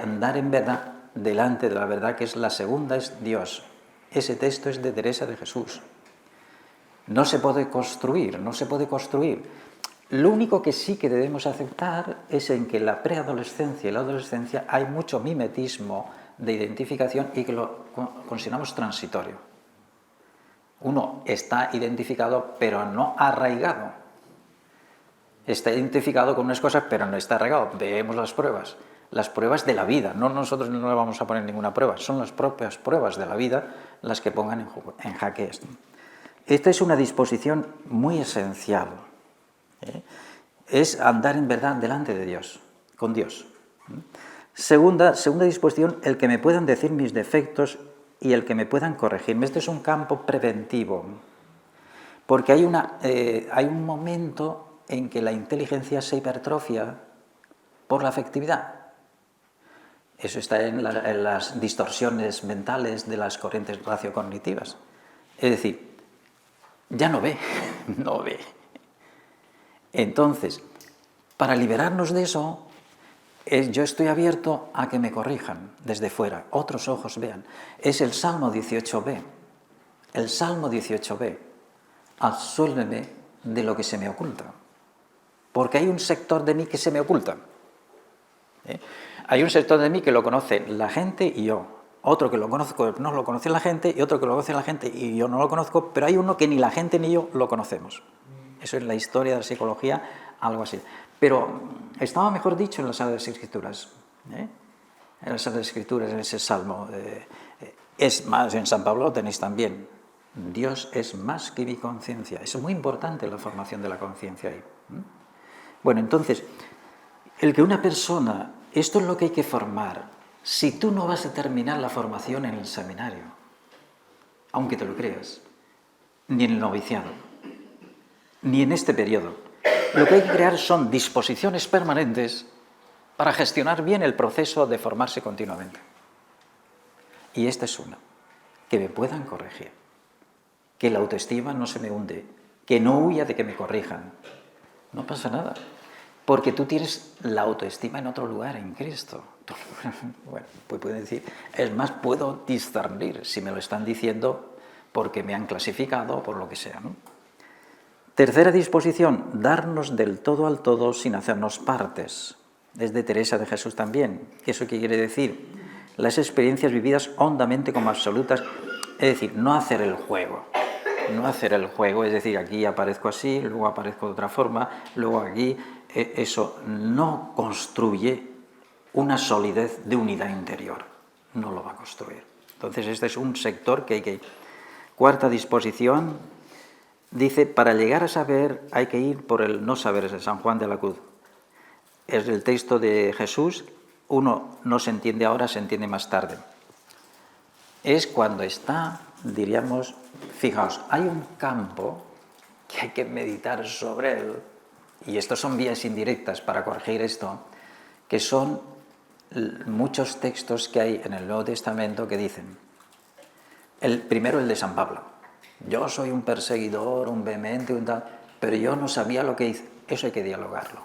andar en verdad delante de la verdad, que es la segunda, es Dios. Ese texto es de Teresa de Jesús. No se puede construir, no se puede construir. Lo único que sí que debemos aceptar es en que en la preadolescencia y la adolescencia hay mucho mimetismo de identificación y que lo consideramos transitorio. Uno está identificado pero no arraigado. Está identificado con unas cosas pero no está arraigado. Veamos las pruebas de la vida. No, nosotros no le vamos a poner ninguna prueba, son las propias pruebas de la vida las que pongan en jaque esto. Esta es una disposición muy esencial. Es andar en verdad delante de Dios, con Dios. Segunda disposición, el que me puedan decir mis defectos y el que me puedan corregirme. Este es un campo preventivo, porque hay un momento en que la inteligencia se hipertrofia por la afectividad. Eso está en las distorsiones mentales de las corrientes raciocognitivas. Es decir, ya no ve, no ve. Entonces, para liberarnos de eso, yo estoy abierto a que me corrijan desde fuera, otros ojos vean. Es el Salmo 18b. El Salmo 18b. Absuélveme de lo que se me oculta. Porque hay un sector de mí que se me oculta. Hay un sector de mí que lo conoce la gente y yo. Otro que lo conozco, no lo conoce la gente, y otro que lo conoce la gente y yo no lo conozco, pero hay uno que ni la gente ni yo lo conocemos. Eso es la historia de la psicología, algo así. Pero estaba mejor dicho en las Sagradas Escrituras. En las Sagradas Escrituras, en ese Salmo. Es más, en San Pablo lo tenéis también. Dios es más que mi conciencia. Es muy importante la formación de la conciencia ahí. Bueno, entonces, el que una persona, esto es lo que hay que formar. Si tú no vas a terminar la formación en el seminario, aunque te lo creas, ni en el noviciado, ni en este periodo, lo que hay que crear son disposiciones permanentes para gestionar bien el proceso de formarse continuamente. Y esta es una, que me puedan corregir, que la autoestima no se me hunde, que no huya de que me corrijan. No pasa nada, porque tú tienes la autoestima en otro lugar, en Cristo. Bueno, pues pueden decir, es más, puedo discernir si me lo están diciendo porque me han clasificado o por lo que sea, ¿no? Tercera disposición, darnos del todo al todo sin hacernos partes. Es de Teresa de Jesús también. ¿Eso qué quiere decir? Las experiencias vividas hondamente como absolutas, es decir, no hacer el juego. No hacer el juego, es decir, aquí aparezco así, luego aparezco de otra forma, luego aquí. Eso no construye una solidez de unidad interior. No lo va a construir. Entonces, este es un sector que hay que... Cuarta disposición, dice, para llegar a saber hay que ir por el no saber, es de San Juan de la Cruz. Es el texto de Jesús, uno no se entiende ahora, se entiende más tarde. Es cuando está, diríamos, fijaos, hay un campo que hay que meditar sobre él, y estos son vías indirectas para corregir esto, que son muchos textos que hay en el Nuevo Testamento que dicen, primero el de San Pablo, yo soy un perseguidor, un vehemente, un tal, pero yo no sabía lo que hice. Eso hay que dialogarlo.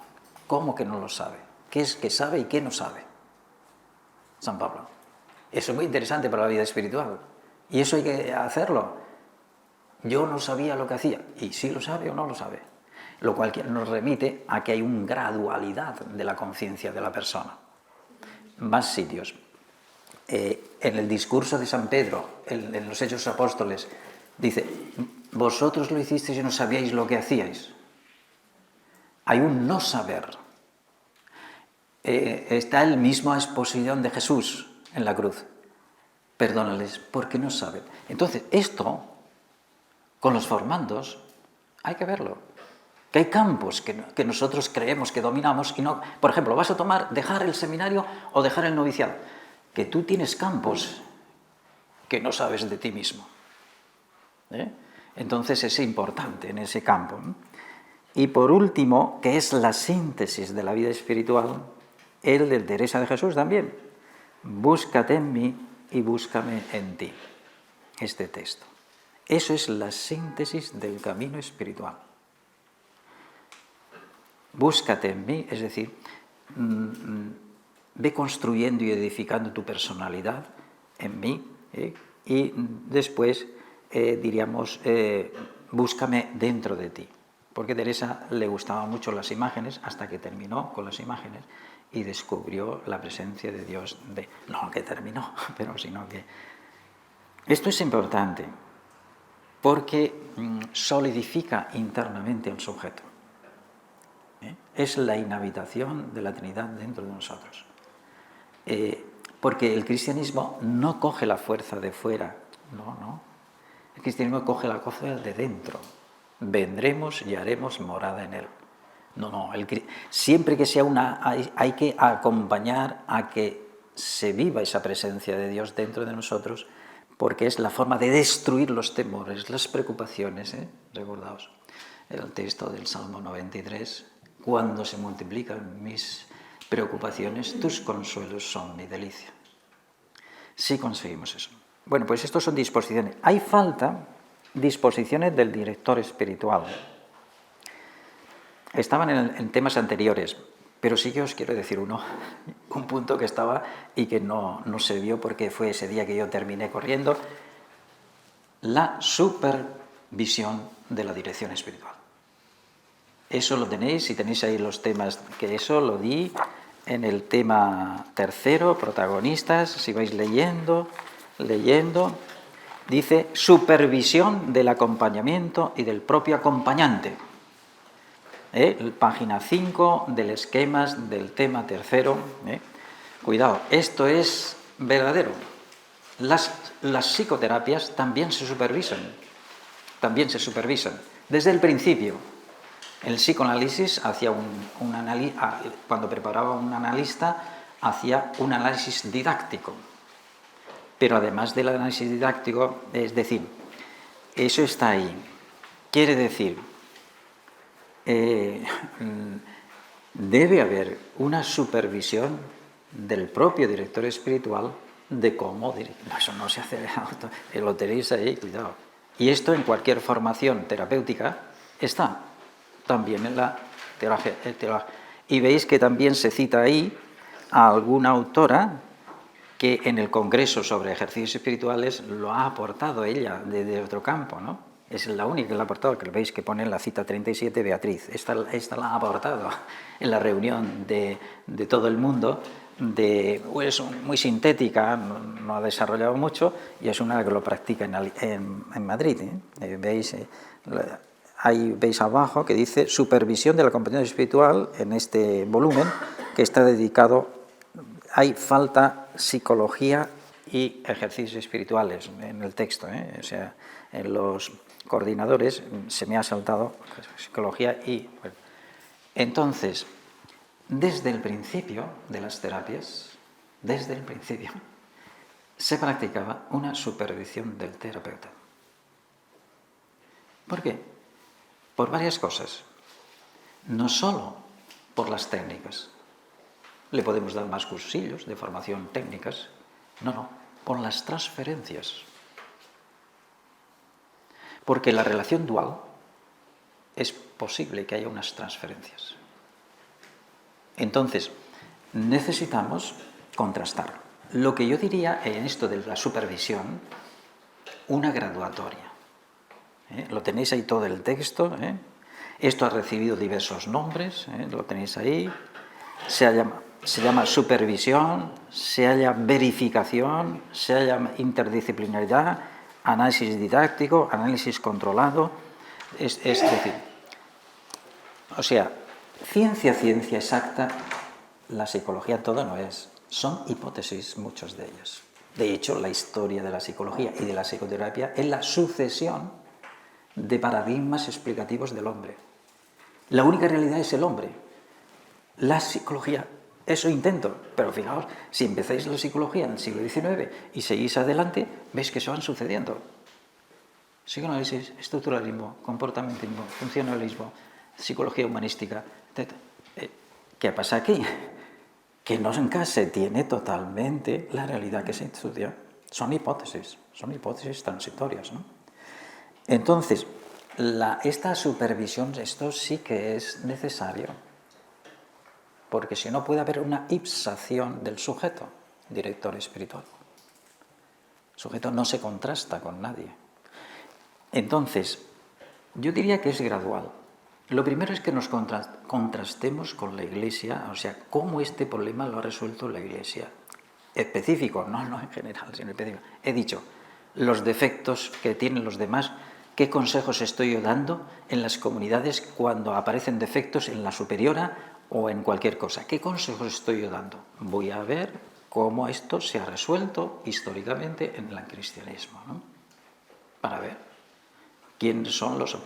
¿Cómo que no lo sabe? ¿Qué es que sabe y qué no sabe? San Pablo. Eso es muy interesante para la vida espiritual. Y eso hay que hacerlo. Yo no sabía lo que hacía. ¿Y si lo sabe o no lo sabe? Lo cual nos remite a que hay una gradualidad de la conciencia de la persona. Más sitios. En el discurso de San Pedro, en los Hechos Apóstoles, dice, vosotros lo hicisteis y no sabíais lo que hacíais. Hay un no saber. Está el mismo exposición de Jesús en la cruz. Perdónales porque no saben. Entonces, esto, con los formandos, hay que verlo. Que hay campos que nosotros creemos que dominamos y no. Por ejemplo, vas a dejar el seminario o dejar el noviciado. Que tú tienes campos que no sabes de ti mismo. Entonces es importante en ese campo. Y por último, que es la síntesis de la vida espiritual, el de Teresa de Jesús también. Búscate en mí y búscame en ti. Este texto. Eso es la síntesis del camino espiritual. Búscate en mí, es decir, ve construyendo y edificando tu personalidad en mí, y después diríamos, búscame dentro de ti. Porque a Teresa le gustaban mucho las imágenes hasta que terminó con las imágenes y descubrió la presencia de Dios. No que terminó, pero sino que... Esto es importante porque solidifica internamente al sujeto. Es la inhabitación de la Trinidad dentro de nosotros. Porque el cristianismo no coge la fuerza de fuera, no. El cristianismo coge la fuerza de dentro. Vendremos y haremos morada en él. No, siempre que sea hay que acompañar a que se viva esa presencia de Dios dentro de nosotros, porque es la forma de destruir los temores, las preocupaciones. Recordaos el texto del Salmo 93, cuando se multiplican mis preocupaciones, tus consuelos son mi delicia. Sí conseguimos eso. Bueno, pues estos son disposiciones. Hay falta disposiciones del director espiritual. Estaban en temas anteriores, pero sí que os quiero decir un punto que estaba y que no se vio porque fue ese día que yo terminé corriendo, la supervisión de la dirección espiritual. Eso lo tenéis, si tenéis ahí los temas, que eso lo di en el tema tercero, protagonistas, si vais leyendo, dice supervisión del acompañamiento y del propio acompañante. Página 5 del esquemas del tema tercero. Cuidado, esto es verdadero. Las psicoterapias también se supervisan desde el principio. El psicoanálisis hacía cuando preparaba un analista, hacía un análisis didáctico. Pero además del análisis didáctico, es decir, eso está ahí. Quiere decir, debe haber una supervisión del propio director espiritual de cómo dirigir. Eso no se hace de auto, lo tenéis ahí, cuidado. Y esto en cualquier formación terapéutica está también en la teología. Y veis que también se cita ahí a alguna autora que en el Congreso sobre ejercicios espirituales lo ha aportado ella desde otro campo, ¿no? Es la única que la ha aportado, que veis que pone en la cita 37 Beatriz. Esta la ha aportado en la reunión de todo el mundo, es muy sintética, no ha desarrollado mucho, y es una que lo practica en Madrid. Ahí veis abajo que dice supervisión del acompañamiento espiritual en este volumen que está dedicado. Hay falta psicología y ejercicios espirituales en el texto, O sea, en los coordinadores se me ha saltado psicología y... Bueno. Entonces, desde el principio de las terapias, se practicaba una supervisión del terapeuta. ¿Por qué? Por varias cosas. No solo por las técnicas. Le podemos dar más cursillos de formación técnicas. No, por las transferencias. Porque en la relación dual es posible que haya unas transferencias. Entonces, necesitamos contrastar. Lo que yo diría en esto de la supervisión, una graduatoria. Lo tenéis ahí todo el texto. Esto ha recibido diversos nombres, lo tenéis ahí. Se llama supervisión, se llama verificación, se llama interdisciplinaridad, análisis didáctico, análisis controlado. Es decir, o sea, ciencia exacta, la psicología toda no es. Son hipótesis, muchas de ellas. De hecho, la historia de la psicología y de la psicoterapia es la sucesión de paradigmas explicativos del hombre. La única realidad es el hombre. La psicología, eso intento, pero fijaos, si empezáis la psicología en el siglo XIX y seguís adelante, veis que se van sucediendo. Psicoanálisis, estructuralismo, comportamentismo, funcionalismo, psicología humanística, etc. ¿Qué pasa aquí? Que no se tiene totalmente la realidad que se estudia. Son hipótesis transitorias, ¿no? Entonces, esta supervisión, esto sí que es necesario, porque si no puede haber una ipsación del sujeto, director espiritual. El sujeto no se contrasta con nadie. Entonces, yo diría que es gradual. Lo primero es que nos contrastemos con la Iglesia, o sea, cómo este problema lo ha resuelto la Iglesia. Específico, no en general, sino específico. He dicho, los defectos que tienen los demás, qué consejos estoy yo dando en las comunidades cuando aparecen defectos en la superiora o en cualquier cosa. ¿Qué consejos estoy yo dando? Voy a ver cómo esto se ha resuelto históricamente en el cristianismo, ¿no? Para ver quiénes son los...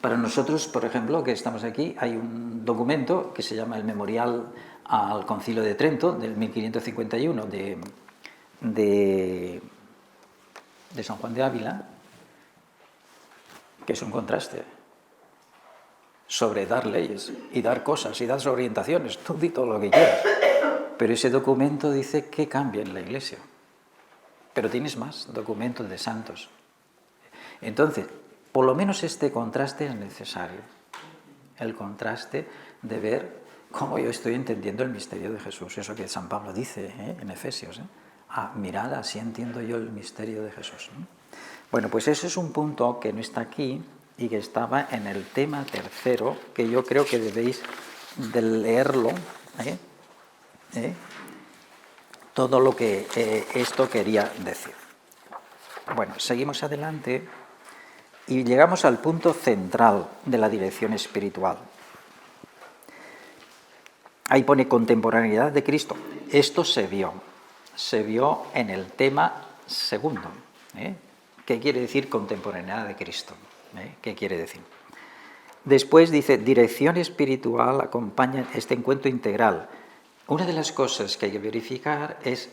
para nosotros, por ejemplo, que estamos aquí, hay un documento que se llama el Memorial al Concilio de Trento, del 1551, de San Juan de Ávila, que es un contraste sobre dar leyes y dar cosas y dar orientaciones, tú di todo lo que quieras. Pero ese documento dice que cambia en la Iglesia. Pero tienes más documentos de santos. Entonces, por lo menos este contraste es necesario. El contraste de ver cómo yo estoy entendiendo el misterio de Jesús. Eso que San Pablo dice en Efesios. Mirad, así entiendo yo el misterio de Jesús. Bueno, pues ese es un punto que no está aquí y que estaba en el tema tercero, que yo creo que debéis de leerlo. Todo lo que esto quería decir. Bueno, seguimos adelante y llegamos al punto central de la dirección espiritual. Ahí pone contemporaneidad de Cristo. Esto se vio en el tema segundo. ¿Qué quiere decir contemporaneidad de Cristo? ¿Qué quiere decir? Después dice, dirección espiritual acompaña este encuentro integral. Una de las cosas que hay que verificar es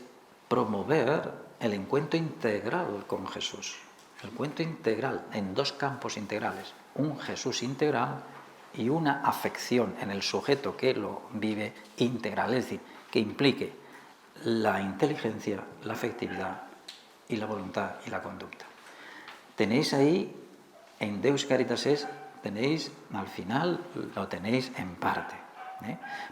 promover el encuentro integral con Jesús. El encuentro integral en dos campos integrales. Un Jesús integral y una afección en el sujeto que lo vive integral. Es decir, que implique la inteligencia, la afectividad y la voluntad y la conducta. Tenéis ahí, en Deus Caritas Es, tenéis, al final, lo tenéis en parte.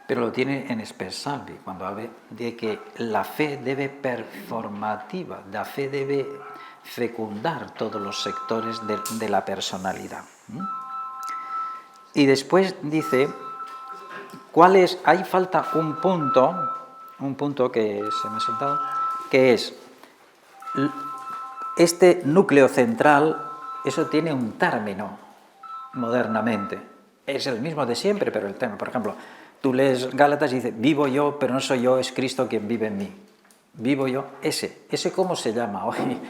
Pero lo tiene en Spes-Salvi, cuando habla de que la fe debe performativa, la fe debe fecundar todos los sectores de la personalidad. Y después dice, ahí falta un punto que se me ha saltado, que es este núcleo central, eso tiene un término modernamente. Es el mismo de siempre, pero el tema, por ejemplo, tú lees Gálatas y dice, vivo yo, pero no soy yo, es Cristo quien vive en mí. Vivo yo, ese ¿cómo se llama hoy?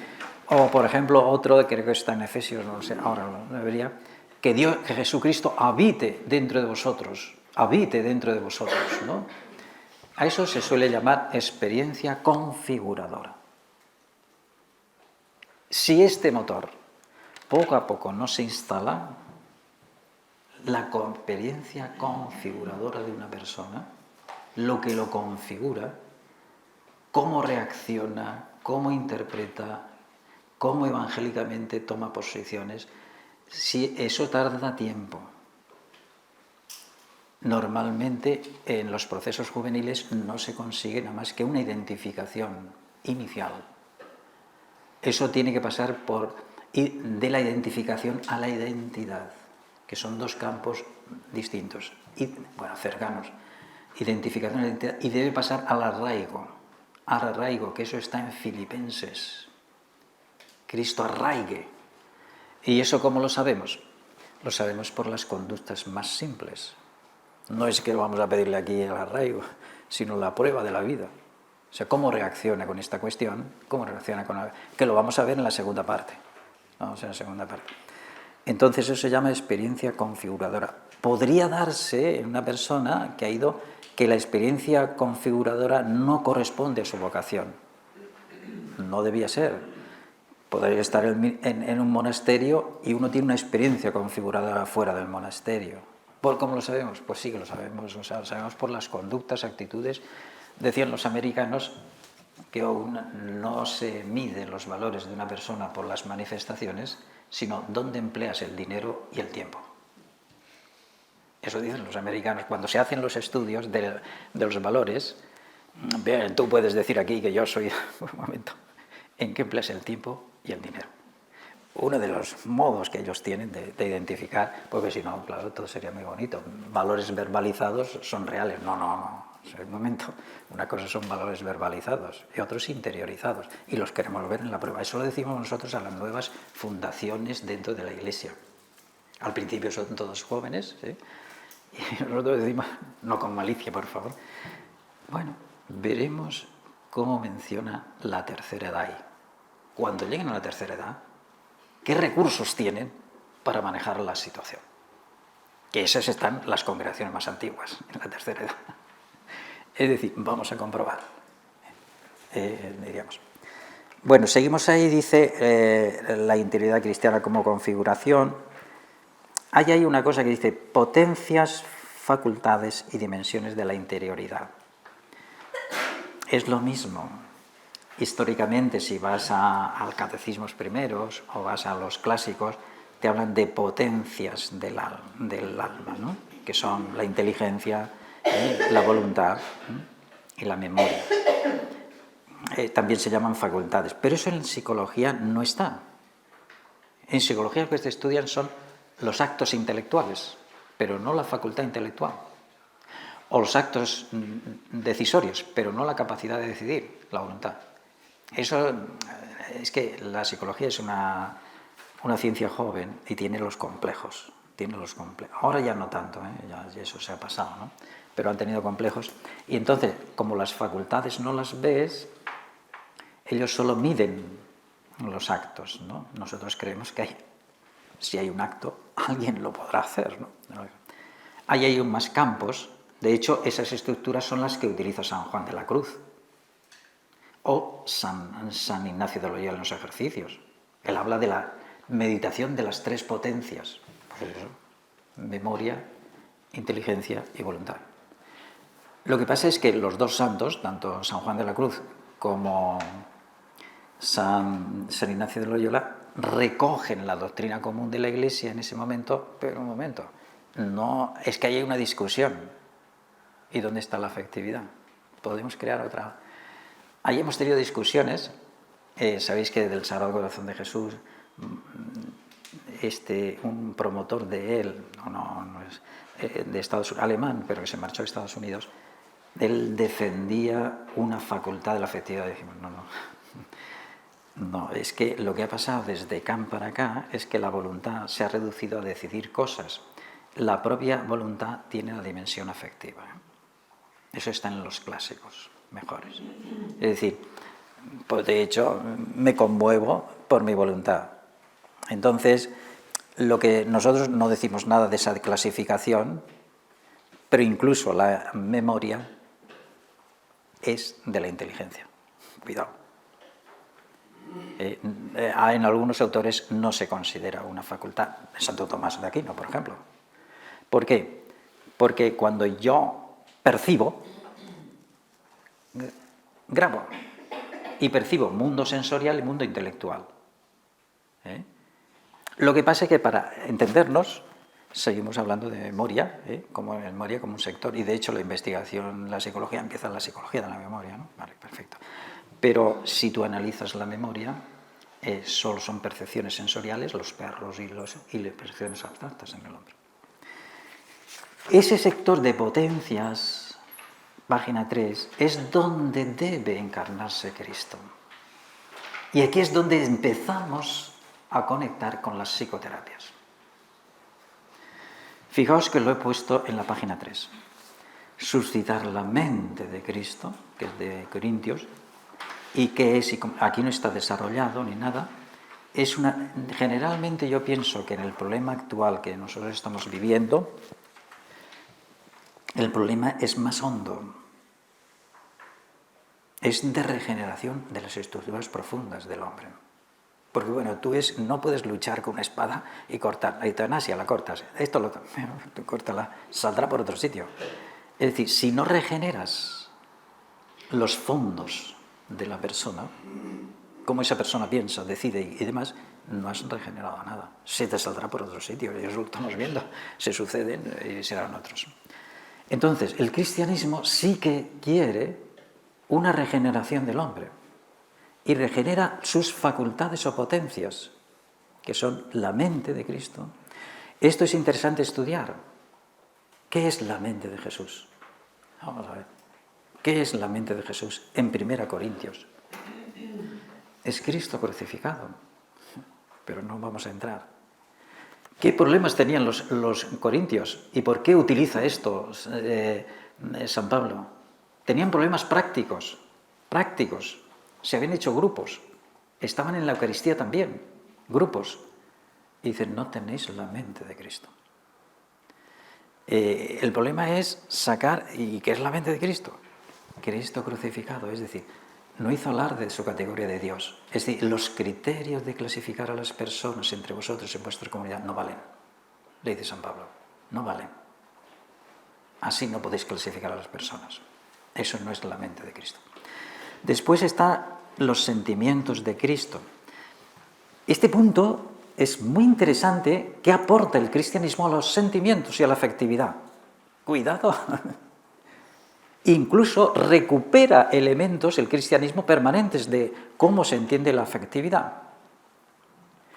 O, por ejemplo, otro que creo que está en Efesios, no sé, ahora lo debería, que Jesucristo habite dentro de vosotros, ¿no? A eso se suele llamar experiencia configuradora. Si este motor poco a poco no se instala, la experiencia configuradora de una persona, lo que lo configura, cómo reacciona, cómo interpreta, cómo evangélicamente toma posiciones, si eso tarda tiempo. Normalmente en los procesos juveniles no se consigue nada más que una identificación inicial. Eso tiene que pasar de la identificación a la identidad, que son dos campos distintos, cercanos. Identificación y identidad, y debe pasar al arraigo, que eso está en Filipenses. Cristo arraigue. ¿Y eso cómo lo sabemos? Lo sabemos por las conductas más simples. No es que vamos a pedirle aquí el arraigo, sino la prueba de la vida. O sea, cómo reacciona con esta cuestión, que lo vamos a ver en la segunda parte. Vamos a ver en la segunda parte. Entonces eso se llama experiencia configuradora. Podría darse en una persona que ha ido que la experiencia configuradora no corresponde a su vocación. No debía ser. Podría estar en un monasterio y uno tiene una experiencia configuradora fuera del monasterio. ¿Cómo lo sabemos? Pues sí que lo sabemos. O sea, lo sabemos por las conductas, actitudes. Decían los americanos que no se miden los valores de una persona por las manifestaciones, sino dónde empleas el dinero y el tiempo. Eso dicen los americanos. Cuando se hacen los estudios de los valores, tú puedes decir aquí que yo soy, un momento, ¿en qué empleas el tiempo y el dinero? Uno de los modos que ellos tienen de identificar, porque si no, claro, todo sería muy bonito. Valores verbalizados son reales. No. Un momento, una cosa son valores verbalizados y otros interiorizados. Y los queremos ver en la prueba. Eso lo decimos nosotros a las nuevas fundaciones dentro de la Iglesia. Al principio son todos jóvenes, ¿sí? Y nosotros decimos, no con malicia, por favor. Bueno, veremos cómo menciona la tercera edad ahí. Cuando lleguen a la tercera edad, ¿qué recursos tienen para manejar la situación? Que esas están las congregaciones más antiguas, en la tercera edad. Es decir, vamos a comprobar, diríamos. Bueno, seguimos ahí, dice la interioridad cristiana como configuración. Hay ahí una cosa que dice potencias, facultades y dimensiones de la interioridad. Es lo mismo. Históricamente, si vas al catecismos primeros o vas a los clásicos, te hablan de potencias del alma, ¿no? Que son la inteligencia, la voluntad y la memoria. También se llaman facultades, pero eso en psicología no está. En psicología lo que se estudian son los actos intelectuales, pero no la facultad intelectual. O los actos decisorios, pero no la capacidad de decidir, la voluntad. Eso es que la psicología es una ciencia joven y tiene los complejos. Ahora ya no tanto, ya eso se ha pasado, ¿no? Pero han tenido complejos. Y entonces, como las facultades no las ves, ellos solo miden los actos, ¿no? Nosotros creemos que si hay un acto, alguien lo podrá hacer, ¿no? Ahí hay más campos. De hecho, esas estructuras son las que utiliza San Juan de la Cruz o San Ignacio de Loyola en los ejercicios. Él habla de la meditación de las tres potencias. Pues eso, memoria, inteligencia y voluntad. Lo que pasa es que los dos santos, tanto San Juan de la Cruz como San Ignacio de Loyola, recogen la doctrina común de la Iglesia en ese momento, pero un momento, no, es que hay una discusión. ¿Y dónde está la afectividad? Podemos crear otra. Ahí hemos tenido discusiones. Sabéis que del Sagrado Corazón de Jesús, un promotor de él, no es de Estados Unidos, alemán, pero que se marchó a Estados Unidos, él defendía una facultad de la afectividad. Decimos, no, es que lo que ha pasado desde Kant para acá es que la voluntad se ha reducido a decidir cosas. La propia voluntad tiene la dimensión afectiva. Eso está en los clásicos mejores. Es decir, pues de hecho me conmuevo por mi voluntad. Entonces, lo que nosotros no decimos nada de esa clasificación, pero incluso la memoria es de la inteligencia. Cuidado. En algunos autores no se considera una facultad. Santo Tomás de Aquino, por ejemplo. ¿Por qué? Porque cuando yo percibo, grabo, y percibo mundo sensorial y mundo intelectual. Lo que pasa es que para entendernos, seguimos hablando de memoria, como memoria como un sector, y de hecho la investigación, la psicología empieza en la psicología de la memoria, ¿no? Vale, perfecto. Pero si tú analizas la memoria, solo son percepciones sensoriales, los perros y las percepciones abstractas en el hombre. Ese sector de potencias, página 3, es donde debe encarnarse Cristo. Y aquí es donde empezamos a conectar con las psicoterapias. Fijaos que lo he puesto en la página 3. Suscitar la mente de Cristo, que es de Corintios, y que es, aquí no está desarrollado ni nada, Generalmente yo pienso que en el problema actual que nosotros estamos viviendo, el problema es más hondo. Es de regeneración de las estructuras profundas del hombre. Porque bueno, no puedes luchar con una espada y cortar. La eutanasia la cortas, tú córtala, saldrá por otro sitio. Es decir, si no regeneras los fondos de la persona, cómo esa persona piensa, decide y demás, no has regenerado nada. Se te saldrá por otro sitio, y eso lo estamos viendo, se suceden y serán otros. Entonces, el cristianismo sí que quiere una regeneración del hombre y regenera sus facultades o potencias, que son la mente de Cristo. Esto es interesante estudiar. ¿Qué es la mente de Jesús? Vamos a ver. ¿Qué es la mente de Jesús? En 1 Corintios. Es Cristo crucificado, pero no vamos a entrar. ¿Qué problemas tenían los corintios? ¿Y por qué utiliza esto San Pablo? Tenían problemas prácticos. Se habían hecho grupos. Estaban en la Eucaristía también, grupos. Y dicen, no tenéis la mente de Cristo. El problema es sacar, ¿y qué es la mente de Cristo? Cristo crucificado, es decir, no hizo alarde de su categoría de Dios. Es decir, los criterios de clasificar a las personas entre vosotros en vuestra comunidad no valen. Le dice San Pablo, no valen. Así no podéis clasificar a las personas. Eso no es la mente de Cristo. Después están los sentimientos de Cristo. Este punto es muy interesante. ¿Qué aporta el cristianismo a los sentimientos y a la afectividad? Cuidado. Incluso recupera elementos, el cristianismo, permanentes de cómo se entiende la afectividad.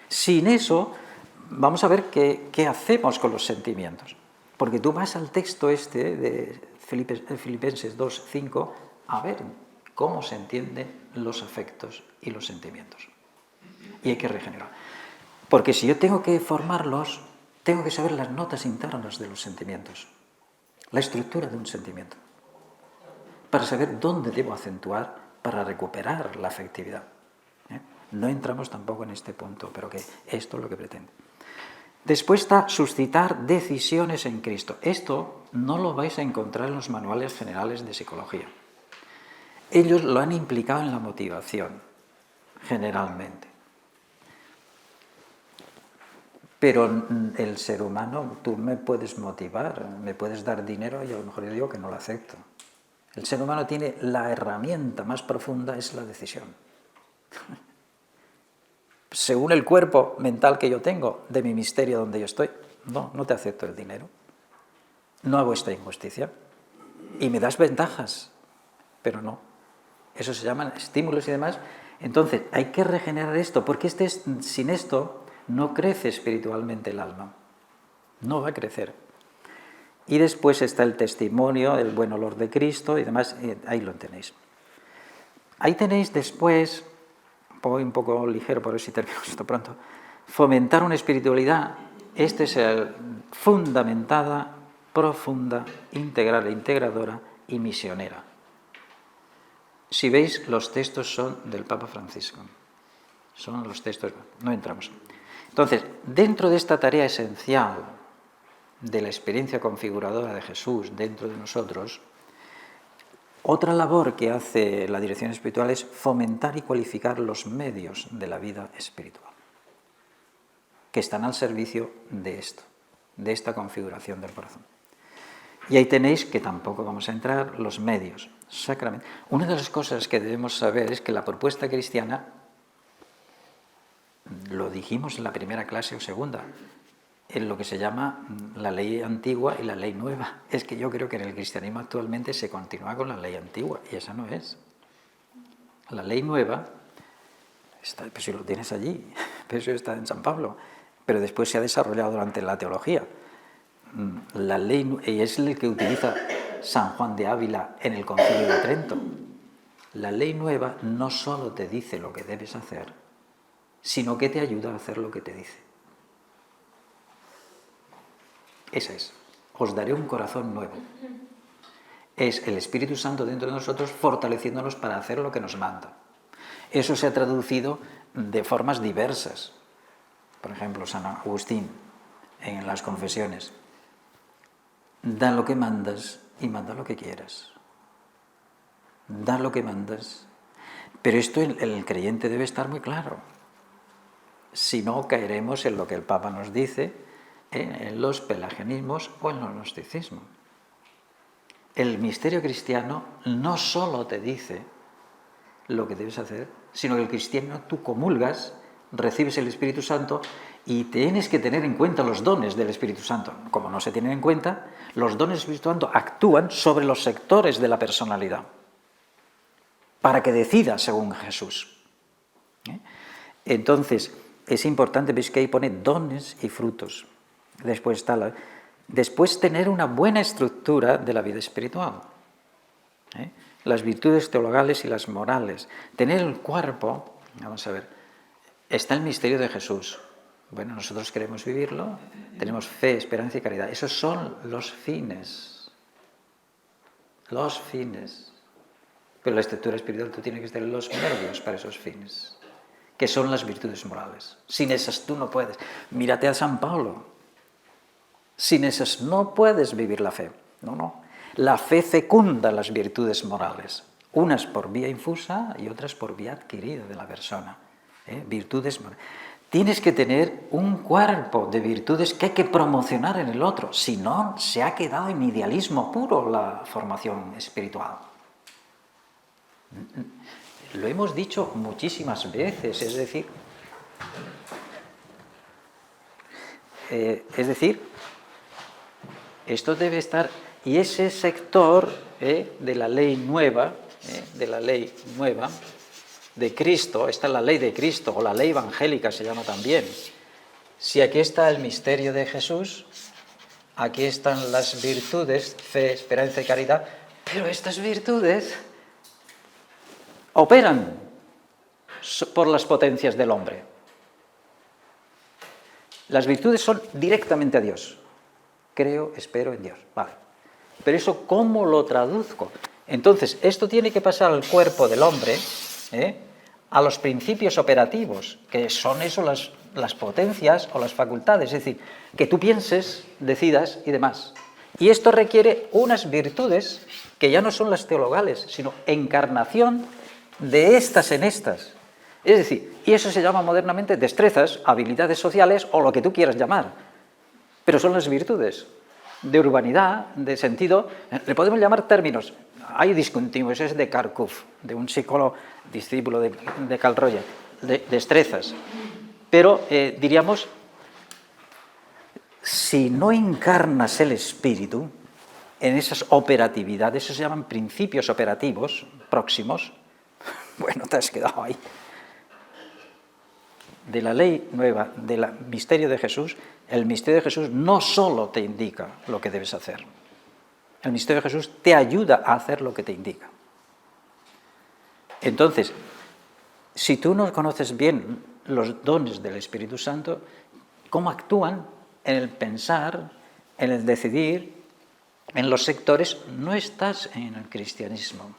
Sin eso, vamos a ver qué hacemos con los sentimientos. Porque tú vas al texto este de Filipenses 2:5 a ver cómo se entienden los afectos y los sentimientos. Y hay que regenerar. Porque si yo tengo que formarlos, tengo que saber las notas internas de los sentimientos, la estructura de un sentimiento, para saber dónde debo acentuar para recuperar la afectividad. No entramos tampoco en este punto, pero que esto es lo que pretende. Después está suscitar decisiones en Cristo. Esto no lo vais a encontrar en los manuales generales de psicología. Ellos lo han implicado en la motivación, generalmente. Pero el ser humano, tú me puedes motivar, me puedes dar dinero y a lo mejor yo digo que no lo acepto. El ser humano tiene la herramienta más profunda, es la decisión. Según el cuerpo mental que yo tengo, de mi misterio donde yo estoy, no te acepto el dinero. No hago esta injusticia. Y me das ventajas, pero no. Eso se llaman estímulos y demás. Entonces, hay que regenerar esto, porque sin esto no crece espiritualmente el alma. No va a crecer. Y después está el testimonio, el buen olor de Cristo y demás, ahí lo tenéis. Ahí tenéis después, voy un poco ligero por ver si termino esto pronto, fomentar una espiritualidad, este es el fundamentada, profunda, integral e integradora y misionera. Si veis, los textos son del Papa Francisco, son los textos, no entramos. Entonces, dentro de esta tarea esencial de la experiencia configuradora de Jesús dentro de nosotros, otra labor que hace la dirección espiritual es fomentar y cualificar los medios de la vida espiritual, que están al servicio de esto, de esta configuración del corazón. Y ahí tenéis, que tampoco vamos a entrar, los medios, sacramentos. Una de las cosas que debemos saber es que la propuesta cristiana, lo dijimos en la primera clase o segunda, en lo que se llama la ley antigua y la ley nueva. Es que yo creo que en el cristianismo actualmente se continúa con la ley antigua, y esa no es. La ley nueva, pues si lo tienes allí, pero eso está en San Pablo, pero después se ha desarrollado durante la teología. La ley, y es el que utiliza San Juan de Ávila en el Concilio de Trento. La ley nueva no solo te dice lo que debes hacer, sino que te ayuda a hacer lo que te dice. Esa es. Os daré un corazón nuevo. Es el Espíritu Santo dentro de nosotros fortaleciéndonos para hacer lo que nos manda. Eso se ha traducido de formas diversas. Por ejemplo, San Agustín, en las Confesiones, da lo que mandas y manda lo que quieras. Da lo que mandas. Pero esto el creyente debe estar muy claro. Si no, caeremos en lo que el Papa nos dice, en los pelagianismos o en el gnosticismo. El misterio cristiano no solo te dice lo que debes hacer, sino que el cristiano tú comulgas, recibes el Espíritu Santo y tienes que tener en cuenta los dones del Espíritu Santo. Como no se tienen en cuenta, los dones del Espíritu Santo actúan sobre los sectores de la personalidad para que decida según Jesús. Entonces, es importante, veis que ahí pone dones y frutos. Después tener una buena estructura de la vida espiritual. Las virtudes teologales y las morales. Tener el cuerpo, vamos a ver, está el misterio de Jesús. Bueno, nosotros queremos vivirlo, tenemos fe, esperanza y caridad. Esos son los fines. Los fines. Pero la estructura espiritual tú tienes que tener los medios para esos fines, que son las virtudes morales. Sin esas tú no puedes. Mírate a San Pablo. Sin esas no puedes vivir la fe. No. La fe fecunda las virtudes morales, unas por vía infusa y otras por vía adquirida de la persona. Virtudes morales. Tienes que tener un cuerpo de virtudes que hay que promocionar en el otro, si no, se ha quedado en idealismo puro la formación espiritual. Lo hemos dicho muchísimas veces, es decir, esto debe estar, y ese sector de la ley nueva, de Cristo, esta es la ley de Cristo, o la ley evangélica se llama también. Si aquí está el misterio de Jesús, aquí están las virtudes, fe, esperanza y caridad, pero estas virtudes operan por las potencias del hombre. Las virtudes son directamente a Dios. Creo, espero en Dios. Vale. Pero eso, ¿cómo lo traduzco? Entonces, esto tiene que pasar al cuerpo del hombre, a los principios operativos, que son eso las potencias o las facultades, es decir, que tú pienses, decidas y demás. Y esto requiere unas virtudes que ya no son las teologales, sino encarnación de estas en estas. Es decir, y eso se llama modernamente destrezas, habilidades sociales o lo que tú quieras llamar. Pero son las virtudes de urbanidad, de sentido. Le podemos llamar términos. Hay discontinuos, es de Kharkov, de un psicólogo discípulo de Carl Rogers, de destrezas. Pero diríamos, si no encarnas el espíritu en esas operatividades, eso se llaman principios operativos próximos, bueno, te has quedado ahí. De la ley nueva, del misterio de Jesús, el misterio de Jesús no solo te indica lo que debes hacer. El misterio de Jesús te ayuda a hacer lo que te indica. Entonces, si tú no conoces bien los dones del Espíritu Santo, cómo actúan en el pensar, en el decidir, en los sectores, no estás en el cristianismo.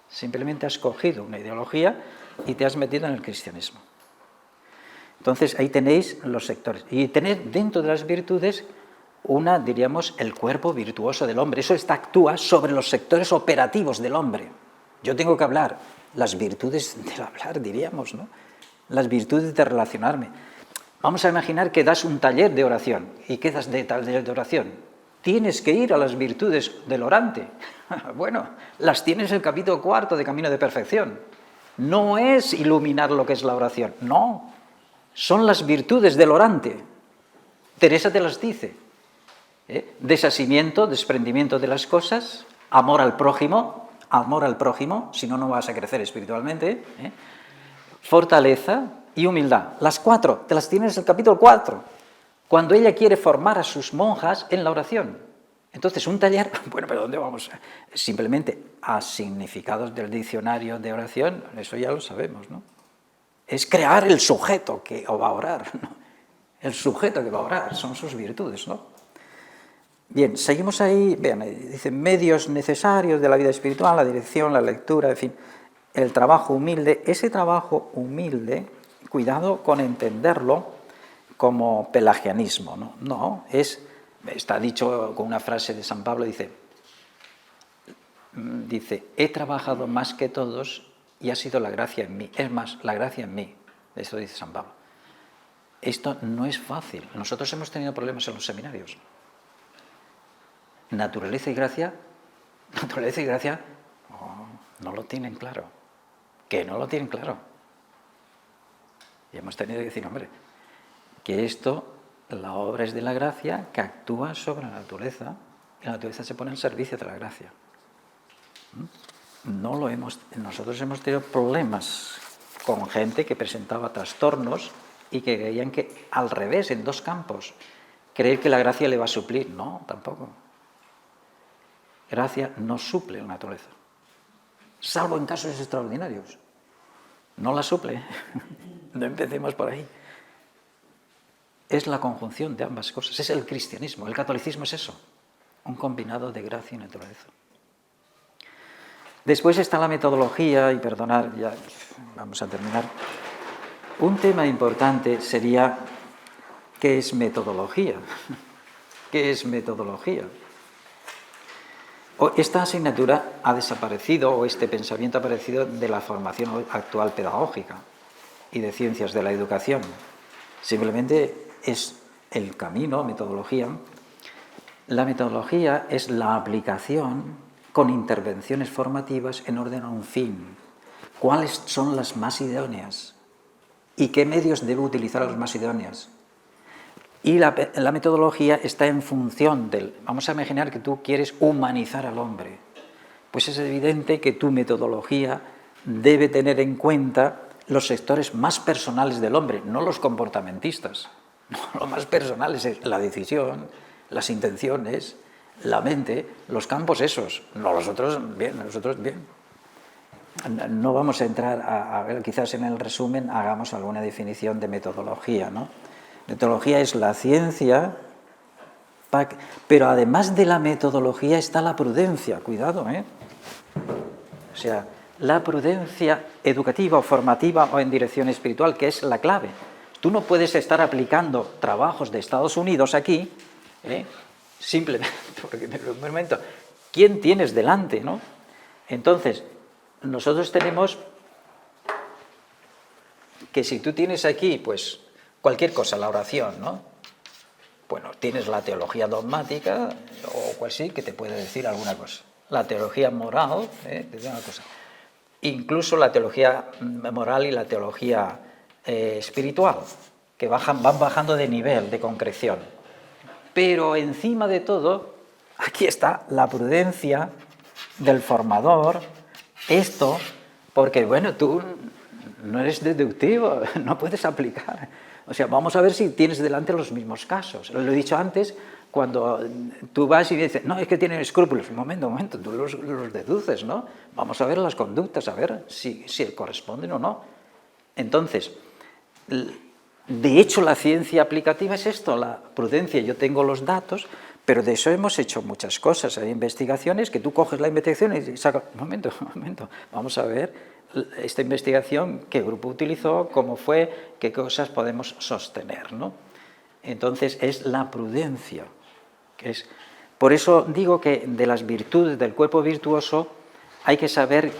Simplemente has cogido una ideología y te has metido en el cristianismo. Entonces, ahí tenéis los sectores. Y tener dentro de las virtudes diríamos, el cuerpo virtuoso del hombre. Eso actúa sobre los sectores operativos del hombre. Yo tengo que hablar, las virtudes del hablar, diríamos, ¿no? Las virtudes de relacionarme. Vamos a imaginar que das un taller de oración. ¿Y qué das de taller de oración? Tienes que ir a las virtudes del orante. Bueno, las tienes en el capítulo 4 de Camino de Perfección. No es iluminar lo que es la oración, no. Son las virtudes del orante. Teresa te las dice. Desasimiento, desprendimiento de las cosas, amor al prójimo, si no, no vas a crecer espiritualmente, fortaleza y humildad. Las 4, te las tienes en el capítulo 4, cuando ella quiere formar a sus monjas en la oración. Entonces, un taller, bueno, ¿pero dónde vamos? Simplemente a significados del diccionario de oración, eso ya lo sabemos, ¿no? Es crear el sujeto que va a orar, ¿no? El sujeto que va a orar, son sus virtudes, ¿no? Bien, seguimos ahí, vean, dice medios necesarios de la vida espiritual, la dirección, la lectura, en fin, el trabajo humilde. Ese trabajo humilde cuidado con entenderlo como pelagianismo, ¿no? No, está dicho con una frase de San Pablo, dice, he trabajado más que todos y ha sido la gracia en mí. Es más, la gracia en mí. Eso dice San Pablo. Esto no es fácil. Nosotros hemos tenido problemas en los seminarios. Naturaleza y gracia, no lo tienen claro. Que no lo tienen claro. Y hemos tenido que decir, hombre, que esto, la obra es de la gracia que actúa sobre la naturaleza y la naturaleza se pone al servicio de la gracia. Nosotros hemos tenido problemas con gente que presentaba trastornos y que creían que al revés, en dos campos, creer que la gracia le va a suplir. No, tampoco. Gracia no suple la naturaleza, salvo en casos extraordinarios. No la suple. No empecemos por ahí. Es la conjunción de ambas cosas. Es el cristianismo. El catolicismo es eso. Un combinado de gracia y naturaleza. Después está la metodología, y perdonad, ya vamos a terminar. Un tema importante sería, ¿qué es metodología? ¿Qué es metodología? Esta asignatura ha desaparecido, o este pensamiento ha aparecido de la formación actual pedagógica y de ciencias de la educación. Simplemente es el camino, metodología. La metodología es la aplicación con intervenciones formativas en orden a un fin. ¿Cuáles son las más idóneas? ¿Y qué medios debe utilizar las más idóneas? Y la metodología está en función del... Vamos a imaginar que tú quieres humanizar al hombre. Pues es evidente que tu metodología debe tener en cuenta los sectores más personales del hombre, no los comportamentistas. No, lo más personales es la decisión, las intenciones, la mente, los campos esos. No, los otros bien. No vamos a entrar a ver, quizás en el resumen hagamos alguna definición de metodología, ¿no? Metodología es la ciencia, pero además de la metodología está la prudencia, cuidado, ¿eh? O sea, la prudencia educativa o formativa o en dirección espiritual, que es la clave. Tú no puedes estar aplicando trabajos de Estados Unidos aquí, simplemente porque, un momento, ¿quién tienes delante, no? Entonces, nosotros tenemos que si tú tienes aquí, pues, cualquier cosa, la oración, ¿no? Bueno, tienes la teología dogmática, o cual sí, que te puede decir alguna cosa. La teología moral, te dice una cosa. Incluso la teología moral y la teología espiritual, que van bajando de nivel, de concreción. Pero encima de todo, aquí está la prudencia del formador, esto, porque, bueno, tú no eres deductivo, no puedes aplicar. O sea, vamos a ver si tienes delante los mismos casos. Lo he dicho antes, cuando tú vas y dices, no, es que tienen escrúpulos. Un momento, tú los deduces, ¿no? Vamos a ver las conductas, a ver si corresponden o no. Entonces, de hecho, la ciencia aplicativa es esto, la prudencia. Yo tengo los datos, pero de eso hemos hecho muchas cosas. Hay investigaciones que tú coges la investigación y sacas, un momento, vamos a ver esta investigación, qué grupo utilizó, cómo fue, qué cosas podemos sostener, ¿no? Entonces, es la prudencia. Por eso digo que de las virtudes del cuerpo virtuoso hay que saber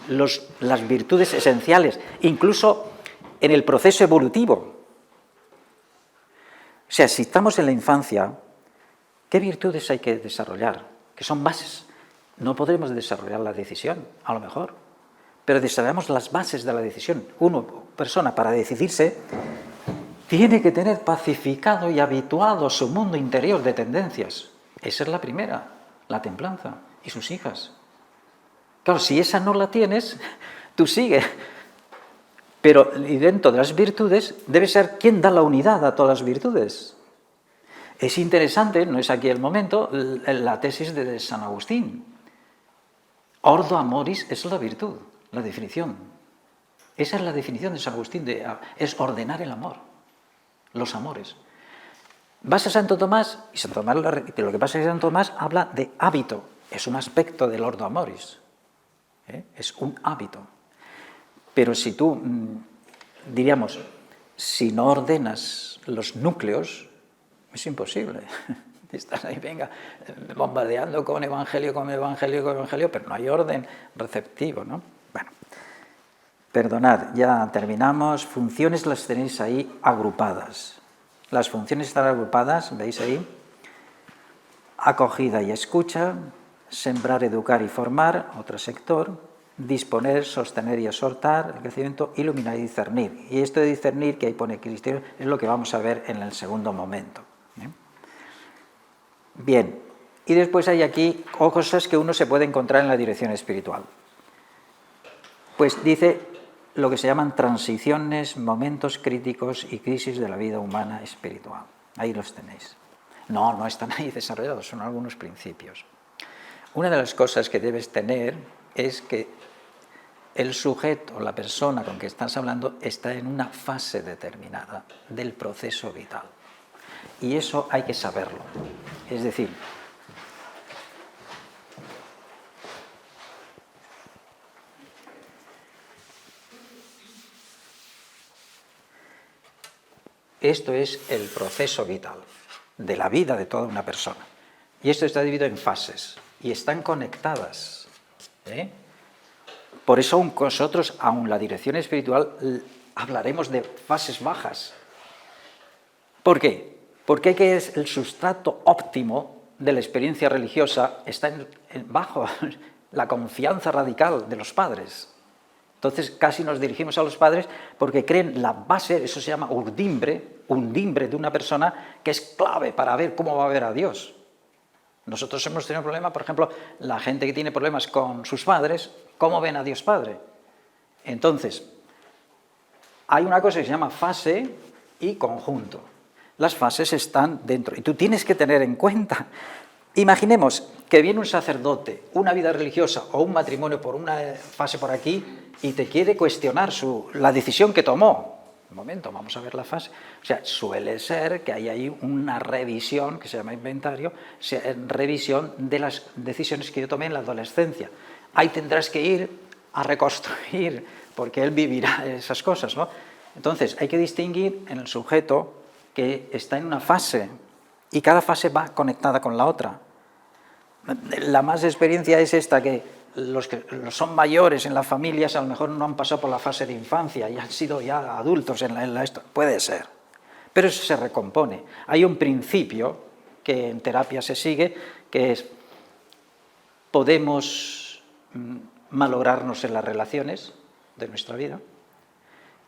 las virtudes esenciales, incluso en el proceso evolutivo. O sea, si estamos en la infancia, ¿qué virtudes hay que desarrollar? Que son bases. No podremos desarrollar la decisión, a lo mejor, pero desarrollamos las bases de la decisión. Persona, para decidirse, tiene que tener pacificado y habituado su mundo interior de tendencias. Esa es la primera, la templanza y sus hijas. Claro, si esa no la tienes, tú sigues. Pero y dentro de las virtudes debe ser quién da la unidad a todas las virtudes. Es interesante, no es aquí el momento, la tesis de San Agustín. Ordo amoris es la virtud, la definición. Esa es la definición de San Agustín, es ordenar el amor, los amores. Vas a Santo Tomás, y Santo Tomás, lo que pasa es que Santo Tomás habla de hábito, es un aspecto del ordo amoris, es un hábito. Pero si tú diríamos, si no ordenas los núcleos, es imposible. Estás ahí, venga, bombardeando con evangelio, pero no hay orden receptivo, ¿no? Bueno, perdonad, ya terminamos. Funciones las tenéis ahí agrupadas. Las funciones están agrupadas, ¿veis ahí? Acogida y escucha, sembrar, educar y formar, otro sector, disponer, sostener y exhortar, el crecimiento, iluminar y discernir. Y esto de discernir, que ahí pone cristiano, es lo que vamos a ver en el segundo momento. Bien, y después hay aquí cosas que uno se puede encontrar en la dirección espiritual. Pues dice lo que se llaman transiciones, momentos críticos y crisis de la vida humana espiritual. Ahí los tenéis. No están ahí desarrollados, son algunos principios. Una de las cosas que debes tener es que el sujeto, la persona con que estás hablando, está en una fase determinada del proceso vital. Y eso hay que saberlo. Es decir, esto es el proceso vital de la vida de toda una persona. Y esto está dividido en fases y están conectadas. Por eso nosotros, aun la dirección espiritual, hablaremos de fases bajas. ¿Por qué? Porque el sustrato óptimo de la experiencia religiosa está bajo la confianza radical de los padres. Entonces casi nos dirigimos a los padres porque creen la base, eso se llama undimbre de una persona que es clave para ver cómo va a ver a Dios. Nosotros hemos tenido problemas, por ejemplo, la gente que tiene problemas con sus padres, ¿cómo ven a Dios Padre? Entonces, hay una cosa que se llama fase y conjunto. Las fases están dentro y tú tienes que tener en cuenta. Imaginemos que viene un sacerdote, una vida religiosa o un matrimonio por una fase por aquí y te quiere cuestionar la decisión que tomó. Un momento, vamos a ver la fase. O sea, suele ser que hay ahí una revisión, que se llama inventario, revisión de las decisiones que yo tomé en la adolescencia. Ahí tendrás que ir a reconstruir, porque él vivirá esas cosas, ¿no? Entonces, hay que distinguir en el sujeto que está en una fase y cada fase va conectada con la otra. La más experiencia es esta, que los que son mayores en las familias a lo mejor no han pasado por la fase de infancia y han sido ya adultos esto. Puede ser, pero eso se recompone. Hay un principio que en terapia se sigue, que es: podemos malograrnos en las relaciones de nuestra vida,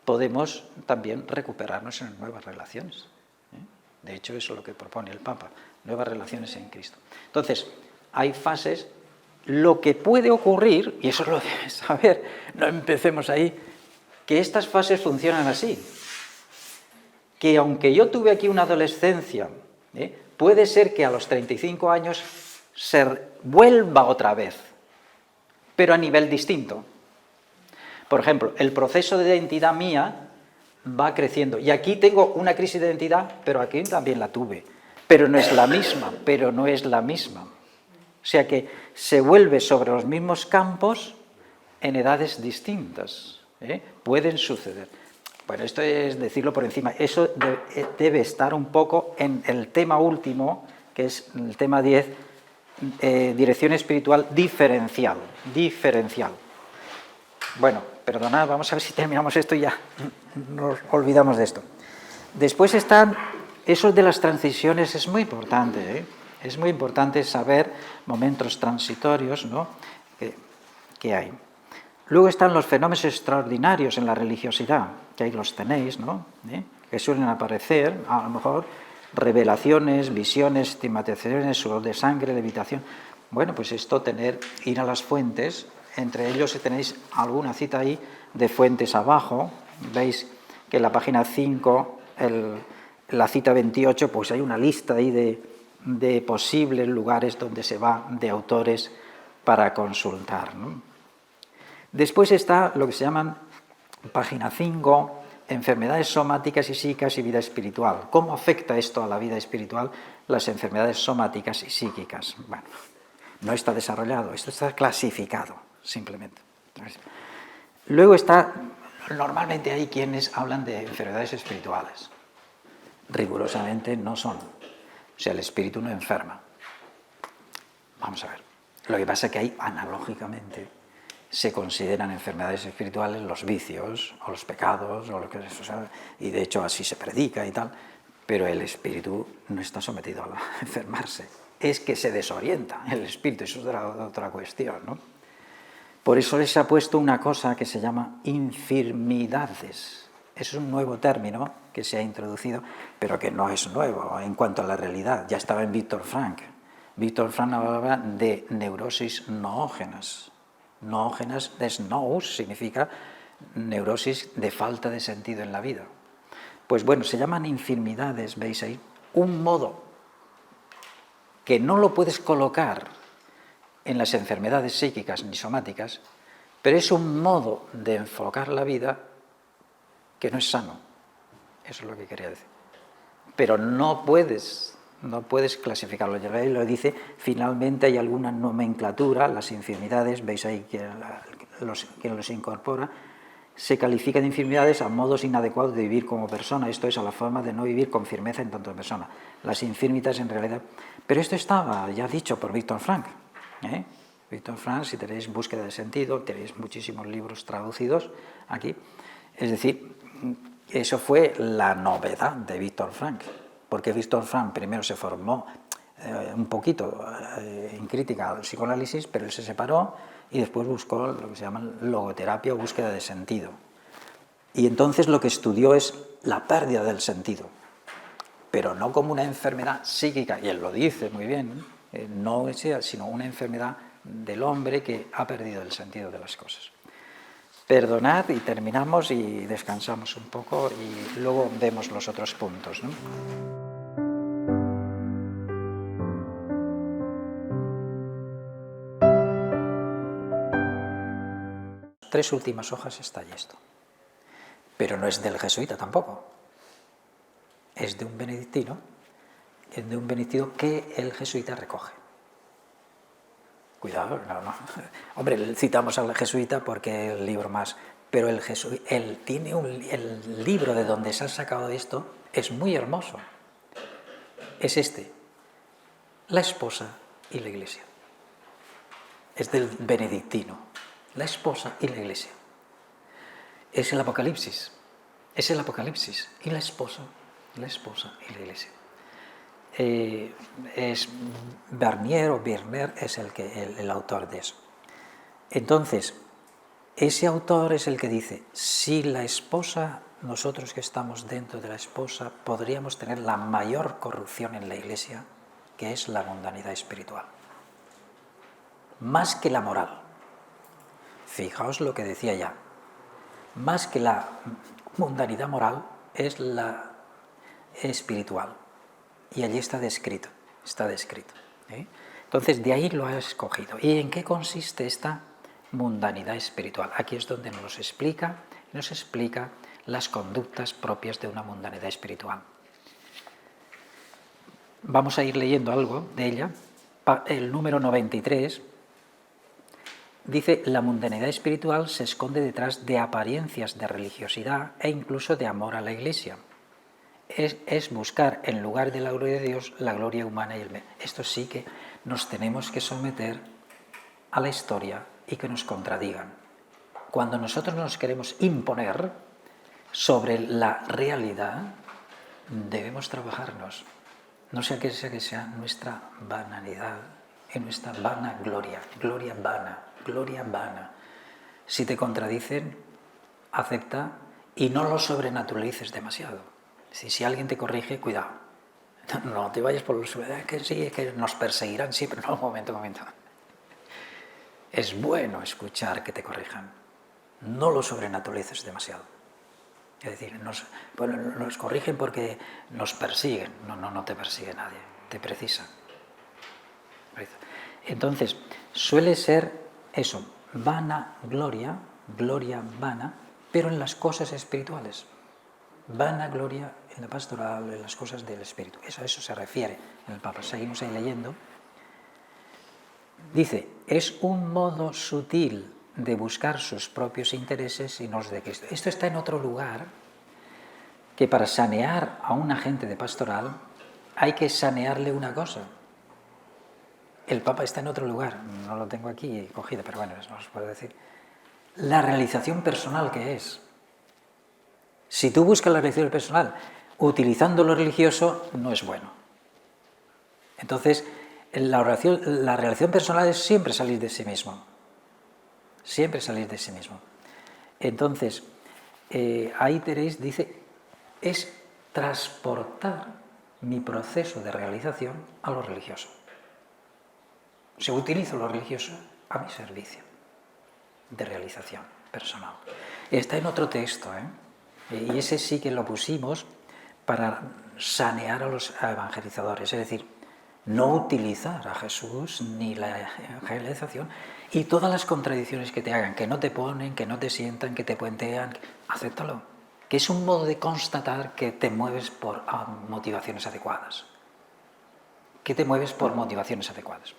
podemos también recuperarnos en nuevas relaciones. De hecho, eso es lo que propone el Papa, nuevas relaciones en Cristo. Entonces, hay fases. Lo que puede ocurrir, y eso lo debes saber, no empecemos ahí, que estas fases funcionan así. Que aunque yo tuve aquí una adolescencia, puede ser que a los 35 años se vuelva otra vez, pero a nivel distinto. Por ejemplo, el proceso de identidad mía va creciendo. Y aquí tengo una crisis de identidad, pero aquí también la tuve. Pero no es la misma. O sea que se vuelve sobre los mismos campos en edades distintas. Pueden suceder. Bueno, esto es decirlo por encima. Eso debe estar un poco en el tema último, que es el tema 10, dirección espiritual diferencial. Bueno, perdonad, vamos a ver si terminamos esto y ya nos olvidamos de esto. Después están esos de las transiciones, es muy importante, Es muy importante saber momentos transitorios, ¿no?, que hay. Luego están los fenómenos extraordinarios en la religiosidad, que ahí los tenéis, ¿no?, que suelen aparecer, a lo mejor, revelaciones, visiones, estigmatizaciones, sudor de sangre, levitación. Bueno, pues esto, ir a las fuentes, entre ellos tenéis alguna cita ahí de fuentes abajo, veis que en la página 5, la cita 28, pues hay una lista ahí de posibles lugares donde se va de autores para consultar, ¿no? Después está lo que se llaman, página 5, enfermedades somáticas y psíquicas y vida espiritual. ¿Cómo afecta esto a la vida espiritual, las enfermedades somáticas y psíquicas? Bueno, no está desarrollado, esto está clasificado, simplemente. Luego está Normalmente hay quienes hablan de enfermedades espirituales. Rigurosamente no son. O sea, el espíritu no enferma. Vamos a ver. Lo que pasa es que ahí, analógicamente, se consideran enfermedades espirituales los vicios o los pecados, o lo que es, o sea, y de hecho así se predica y tal, pero el espíritu no está sometido a enfermarse. Es que se desorienta el espíritu, eso es otra cuestión, ¿no? Por eso les ha puesto una cosa que se llama infirmidades. Es un nuevo término que se ha introducido, pero que no es nuevo en cuanto a la realidad. Ya estaba en Víctor Frank. Víctor Frank hablaba de neurosis noógenas. Noógenas de nous significa neurosis de falta de sentido en la vida. Pues bueno, se llaman infirmidades, veis ahí, un modo que no lo puedes colocar en las enfermedades psíquicas ni somáticas, pero es un modo de enfocar la vida que no es sano. Eso es lo que quería decir. Pero no puedes clasificarlo. Ya veis, lo dice, finalmente hay alguna nomenclatura, las infirmidades, veis ahí que los incorpora, se califica de infirmidades a modos inadecuados de vivir como persona, esto es, a la forma de no vivir con firmeza en tanto persona. Las infirmidades en realidad... Pero esto estaba ya dicho por Víctor Frank. Víctor Frank, si tenéis búsqueda de sentido, tenéis muchísimos libros traducidos aquí. Es decir, eso fue la novedad de Víctor Frank, porque Víctor Frank primero se formó un poquito en crítica al psicoanálisis, pero él se separó y después buscó lo que se llama logoterapia o búsqueda de sentido. Y entonces lo que estudió es la pérdida del sentido, pero no como una enfermedad psíquica, y él lo dice muy bien, no sea, sino una enfermedad del hombre que ha perdido el sentido de las cosas. Perdonad y terminamos y descansamos un poco y luego vemos los otros puntos, ¿no? Tres últimas hojas está ahí esto. Pero no es del jesuita tampoco. Es de un benedictino. Es de un benedictino que el jesuita recoge. Cuidado, no. Hombre, citamos al jesuita porque es el libro más... Pero el libro de donde se ha sacado esto es muy hermoso. Es este. La esposa y la iglesia. Es del benedictino. La esposa y la iglesia. Es el Apocalipsis. Es el Apocalipsis. Y la esposa y la iglesia. Es Bernier o Birner es el autor de eso. Entonces, ese autor es el que dice, si la esposa, nosotros que estamos dentro de la esposa, podríamos tener la mayor corrupción en la iglesia, que es la mundanidad espiritual. Más que la moral. Fijaos lo que decía ya. Más que la mundanidad moral es la espiritual. Y allí está descrito. Entonces, de ahí lo ha escogido. ¿Y en qué consiste esta mundanidad espiritual? Aquí es donde nos explica las conductas propias de una mundanidad espiritual. Vamos a ir leyendo algo de ella. El número 93 dice, la mundanidad espiritual se esconde detrás de apariencias de religiosidad e incluso de amor a la Iglesia. Es buscar en lugar de la gloria de Dios la gloria humana y el bien. Esto sí que nos tenemos que someter a la historia y que nos contradigan. Cuando nosotros nos queremos imponer sobre la realidad, debemos trabajarnos. No sea que sea nuestra vanidad y nuestra vana gloria vana. Si te contradicen, acepta y no lo sobrenaturalices demasiado. Si alguien te corrige, cuidado. No te vayas por los... que sí, es que nos perseguirán siempre. No, un momento. Es bueno escuchar que te corrijan. No lo sobrenaturalices demasiado. Es decir, nos corrigen porque nos persiguen. No te persigue nadie. Te precisan. Entonces, suele ser eso, vana gloria vana, pero en las cosas espirituales. Vana gloria en la pastoral, en las cosas del espíritu. A eso se refiere en el Papa. Seguimos ahí leyendo. Dice, es un modo sutil de buscar sus propios intereses y no los de Cristo. Esto está en otro lugar, que para sanear a un agente de pastoral hay que sanearle una cosa. El Papa está en otro lugar, no lo tengo aquí cogido, pero bueno, no os puedo decir. La realización personal que es. Si tú buscas la realización personal utilizando lo religioso, no es bueno. Entonces, la realización personal es siempre salir de sí mismo. Siempre salir de sí mismo. Entonces, ahí Teréis dice, es transportar mi proceso de realización a lo religioso. O sea, utilizo lo religioso a mi servicio de realización personal. Está en otro texto, y ese sí que lo pusimos para sanear a los evangelizadores, es decir, no utilizar a Jesús ni la evangelización y todas las contradicciones que te hagan, que no te ponen, que no te sientan, que te puentean, acéptalo, que es un modo de constatar que te mueves por motivaciones adecuadas. Que te mueves por motivaciones adecuadas.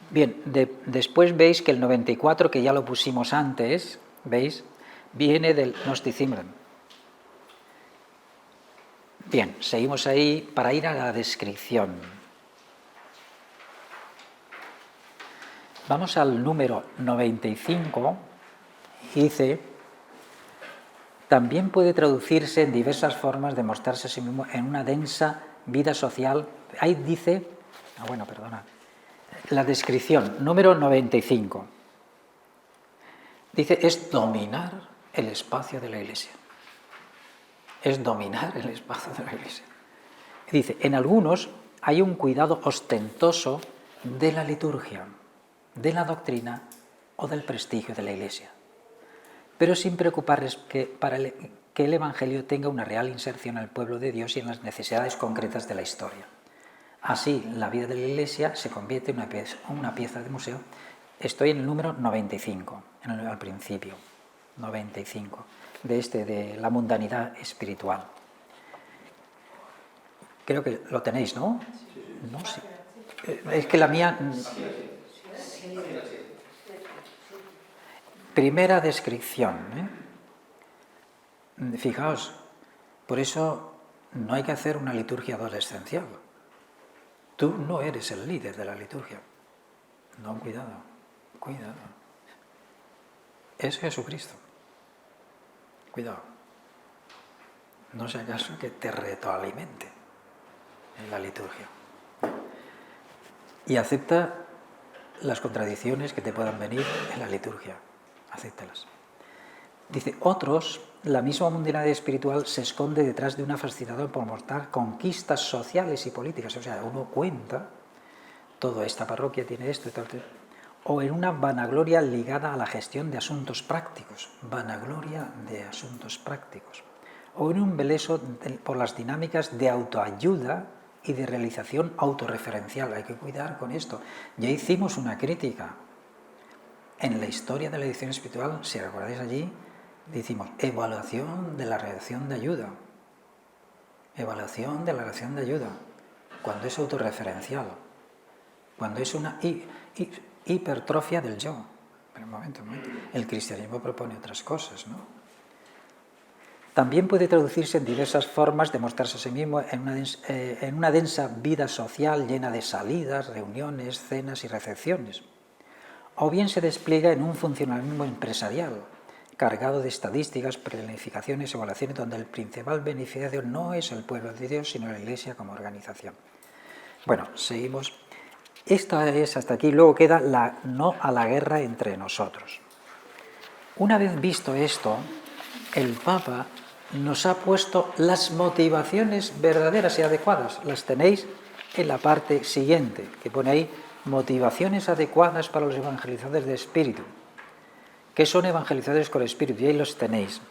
Bien, después veis que el 94, que ya lo pusimos antes, ¿veis? Viene del Gnosticismo. Bien, seguimos ahí para ir a la descripción. Vamos al número 95 y dice, también puede traducirse en diversas formas de mostrarse a sí mismo en una densa vida social. Ahí dice, la descripción, número 95. Dice, es dominar el espacio de la Iglesia. Es dominar el espacio de la Iglesia. Dice, en algunos hay un cuidado ostentoso de la liturgia, de la doctrina o del prestigio de la Iglesia, pero sin preocuparles que el Evangelio tenga una real inserción en el pueblo de Dios y en las necesidades concretas de la historia. Así, la vida de la Iglesia se convierte en una pieza de museo. Estoy en el número 95, al principio, 95, de la mundanidad espiritual. Creo que lo tenéis, ¿no? No sé. Es que la mía... Primera descripción. Fijaos, por eso no hay que hacer una liturgia adolescencial. Tú no eres el líder de la liturgia. No, cuidado, cuidado. Es Jesucristo. Cuidado. No sea acaso que te retroalimente en la liturgia. Y acepta las contradicciones que te puedan venir en la liturgia. Acéptalas. Dice, otros, la misma mundanidad espiritual se esconde detrás de una fascinación por mostrar conquistas sociales y políticas. O sea, uno cuenta, toda esta parroquia tiene esto y tal, o en una vanagloria ligada a la gestión de asuntos prácticos. Vanagloria de asuntos prácticos. O en un embeleso por las dinámicas de autoayuda y de realización autorreferencial. Hay que cuidar con esto. Ya hicimos una crítica. En la historia de la edición espiritual, si recordáis allí, decimos evaluación de la relación de ayuda. Evaluación de la relación de ayuda. Cuando es autorreferencial. Cuando es una hipertrofia del yo. Pero un momento. El cristianismo propone otras cosas, ¿no? También puede traducirse en diversas formas de mostrarse a sí mismo en una densa vida social llena de salidas, reuniones, cenas y recepciones. O bien se despliega en un funcionalismo empresarial, cargado de estadísticas, planificaciones, evaluaciones, donde el principal beneficiario no es el pueblo de Dios, sino la Iglesia como organización. Bueno, seguimos. Esta es hasta aquí, luego queda la no a la guerra entre nosotros. Una vez visto esto, el Papa nos ha puesto las motivaciones verdaderas y adecuadas. Las tenéis en la parte siguiente, que pone ahí motivaciones adecuadas para los evangelizadores de espíritu. ¿Qué son evangelizadores con espíritu? Y ahí los tenéis.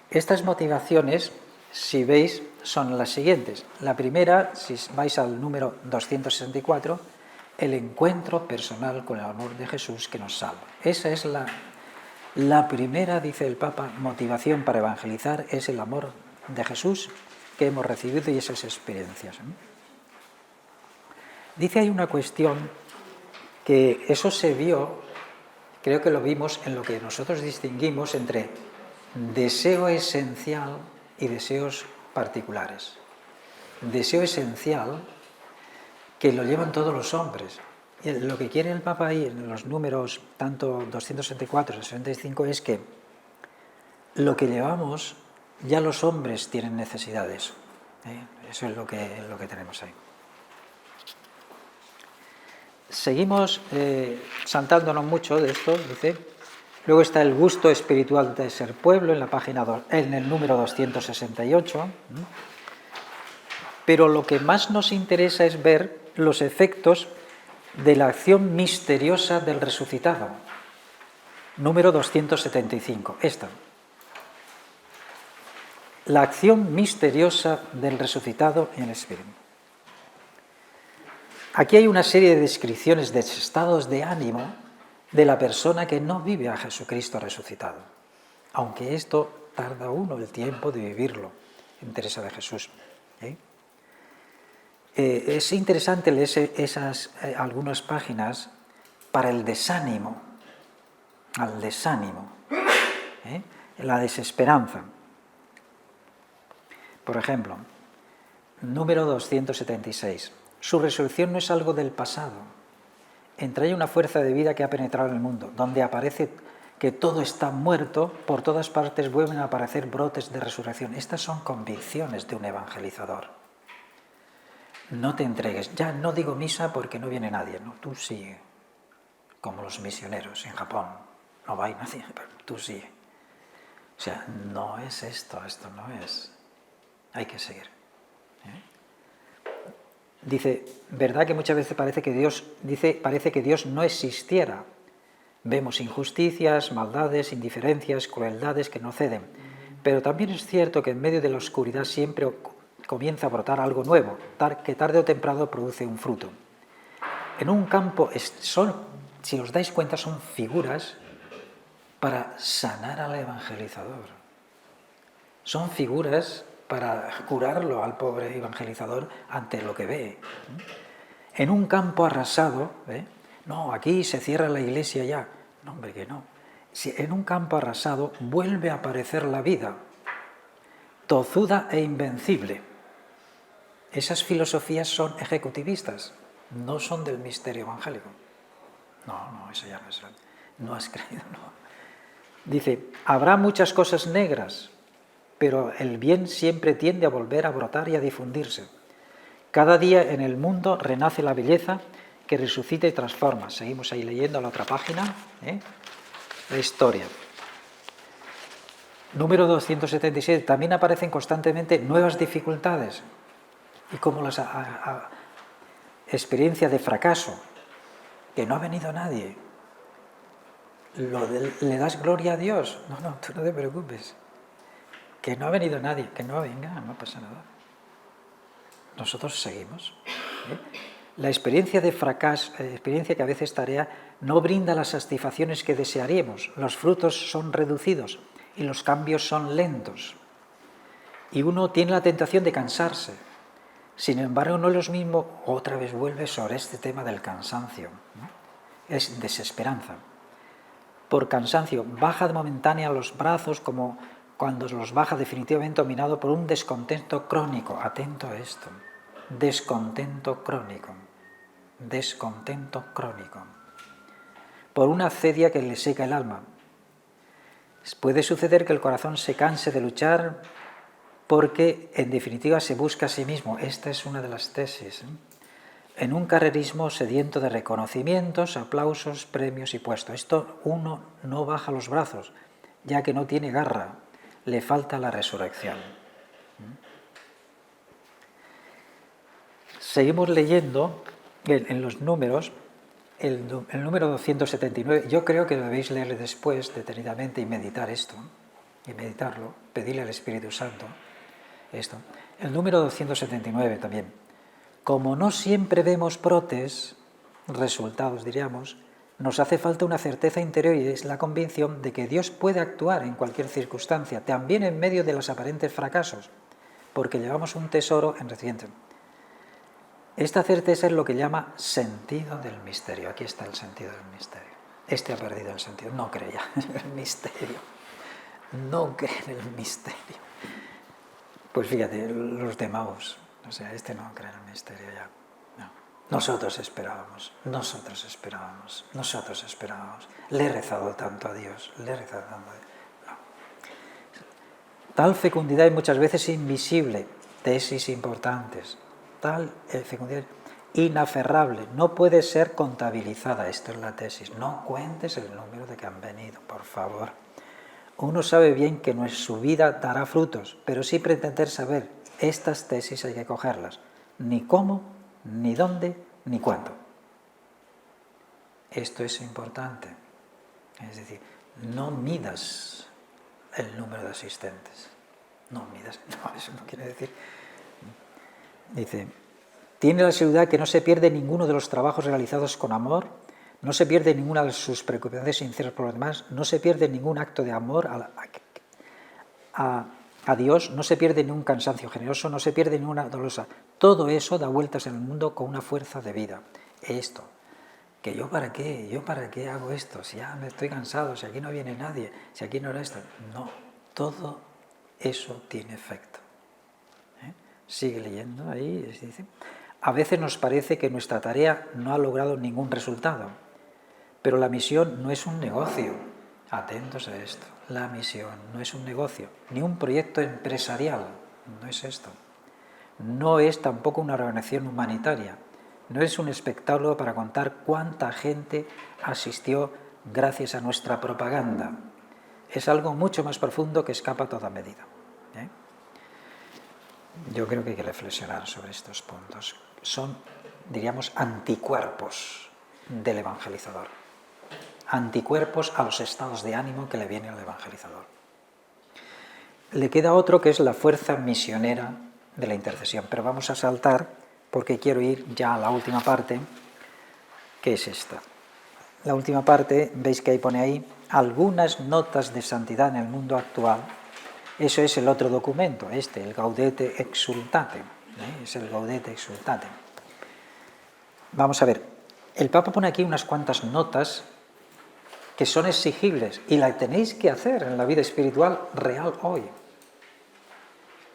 Estas motivaciones, si veis, son las siguientes. La primera, si vais al número 264, el encuentro personal con el amor de Jesús que nos salva. Esa es la primera, dice el Papa, motivación para evangelizar, es el amor de Jesús que hemos recibido y esas experiencias. Dice ahí una cuestión que eso se vio creo que lo vimos en lo que nosotros distinguimos entre deseo esencial y deseos particulares. Deseo esencial que lo llevan todos los hombres. Y lo que quiere el Papa ahí en los números tanto 264 y 65 es que lo que llevamos ya los hombres tienen necesidad de eso. Eso es lo que tenemos ahí. Seguimos saltándonos mucho de esto, dice. Luego está el gusto espiritual de ser pueblo en la página en el número 268. Pero lo que más nos interesa es ver los efectos de la acción misteriosa del resucitado. Número 275. Esta. La acción misteriosa del resucitado en el Espíritu. Aquí hay una serie de descripciones de estados de ánimo de la persona que no vive a Jesucristo resucitado, aunque esto tarda uno el tiempo de vivirlo en Teresa de Jesús. Es interesante leer algunas páginas para el desánimo, al desánimo, la desesperanza. Por ejemplo, número 276. Su resurrección no es algo del pasado. Entra ahí una fuerza de vida que ha penetrado en el mundo, donde aparece que todo está muerto, por todas partes vuelven a aparecer brotes de resurrección. Estas son convicciones de un evangelizador. No te entregues. Ya no digo misa porque no viene nadie, no, tú sigue. Como los misioneros en Japón. No va nadie, pero tú sigue. O sea, no es esto no es. Hay que seguir. Dice, ¿verdad que muchas veces parece que Dios no existiera? Vemos injusticias, maldades, indiferencias, crueldades que no ceden. Pero también es cierto que en medio de la oscuridad siempre comienza a brotar algo nuevo, que tarde o temprano produce un fruto. En un campo, si os dais cuenta, son figuras para sanar al evangelizador. Son figuras para curarlo al pobre evangelizador ante lo que ve. En un campo arrasado, no, aquí se cierra la iglesia ya. No, hombre, que no. Si en un campo arrasado vuelve a aparecer la vida, tozuda e invencible. Esas filosofías son ejecutivistas, no son del misterio evangélico. No, eso ya no es. No has creído, no. Dice, habrá muchas cosas negras, pero el bien siempre tiende a volver a brotar y a difundirse. Cada día en el mundo renace la belleza que resucita y transforma. Seguimos ahí leyendo la otra página, la historia. Número 277. También aparecen constantemente nuevas dificultades y como la experiencia de fracaso, que no ha venido nadie. ¿Le das gloria a Dios? No, tú no te preocupes. Que no ha venido nadie, que no venga, no pasa nada. Nosotros seguimos. La experiencia de fracaso, experiencia que a veces tarea, no brinda las satisfacciones que desearíamos. Los frutos son reducidos y los cambios son lentos. Y uno tiene la tentación de cansarse. Sin embargo, no es lo mismo, otra vez vuelve sobre este tema del cansancio. Es desesperanza. Por cansancio, baja momentánea los brazos como cuando los baja definitivamente dominado por un descontento crónico. Atento a esto. Descontento crónico. Descontento crónico. Por una acedia que le seca el alma. Puede suceder que el corazón se canse de luchar porque, en definitiva, se busca a sí mismo. Esta es una de las tesis. En un carrerismo sediento de reconocimientos, aplausos, premios y puestos. Esto uno no baja los brazos, ya que no tiene garra. Le falta la resurrección. Seguimos leyendo en los números, el número 279. Yo creo que debéis leerle después detenidamente y meditar esto, y meditarlo, pedirle al Espíritu Santo esto. El número 279 también. Como no siempre vemos brotes, resultados diríamos, nos hace falta una certeza interior y es la convicción de que Dios puede actuar en cualquier circunstancia, también en medio de los aparentes fracasos, porque llevamos un tesoro en reciente. Esta certeza es lo que llama sentido del misterio. Aquí está el sentido del misterio. este ha perdido el sentido, no cree ya en el misterio, no cree en el misterio. Pues fíjate, los de Maús, o sea, este no cree en el misterio ya. No. Nosotros esperábamos. Le he rezado tanto a Dios, le he rezado tanto a Dios. No. Tal fecundidad y muchas veces invisible, tesis importantes, tal fecundidad inaferrable, no puede ser contabilizada, esto es la tesis, no cuentes el número de que han venido, por favor. Uno sabe bien que su vida dará frutos, pero sí pretender saber, estas tesis hay que cogerlas, ni cómo, ni dónde, ni cuándo. Esto es importante, es decir, no midas el número de asistentes, no, eso no quiere decir. Dice, tiene la seguridad que no se pierde ninguno de los trabajos realizados con amor, no se pierde ninguna de sus preocupaciones sinceras por los demás, no se pierde ningún acto de amor a Dios, no se pierde ningún cansancio generoso, no se pierde ninguna dolorosa. Todo eso da vueltas en el mundo con una fuerza de vida. Esto, que yo para qué hago esto, si ya me estoy cansado, si aquí no viene nadie, si aquí no era esto. No, todo eso tiene efecto. Sigue leyendo ahí, dice, a veces nos parece que nuestra tarea no ha logrado ningún resultado, pero la misión no es un negocio. Atentos a esto, la misión no es un negocio, ni un proyecto empresarial, no es esto. No es tampoco una organización humanitaria, no es un espectáculo para contar cuánta gente asistió gracias a nuestra propaganda. Es algo mucho más profundo que escapa a toda medida. Yo creo que hay que reflexionar sobre estos puntos. Son, diríamos, anticuerpos del evangelizador. Anticuerpos a los estados de ánimo que le viene al evangelizador. Le queda otro que es la fuerza misionera de la intercesión, pero vamos a saltar porque quiero ir ya a la última parte, que es esta. La última parte, veis que ahí pone ahí algunas notas de santidad en el mundo actual. Eso es el otro documento, el Gaudete Exsultate. Es el Gaudete Exsultate. Vamos a ver, el Papa pone aquí unas cuantas notas que son exigibles y la tenéis que hacer en la vida espiritual real hoy.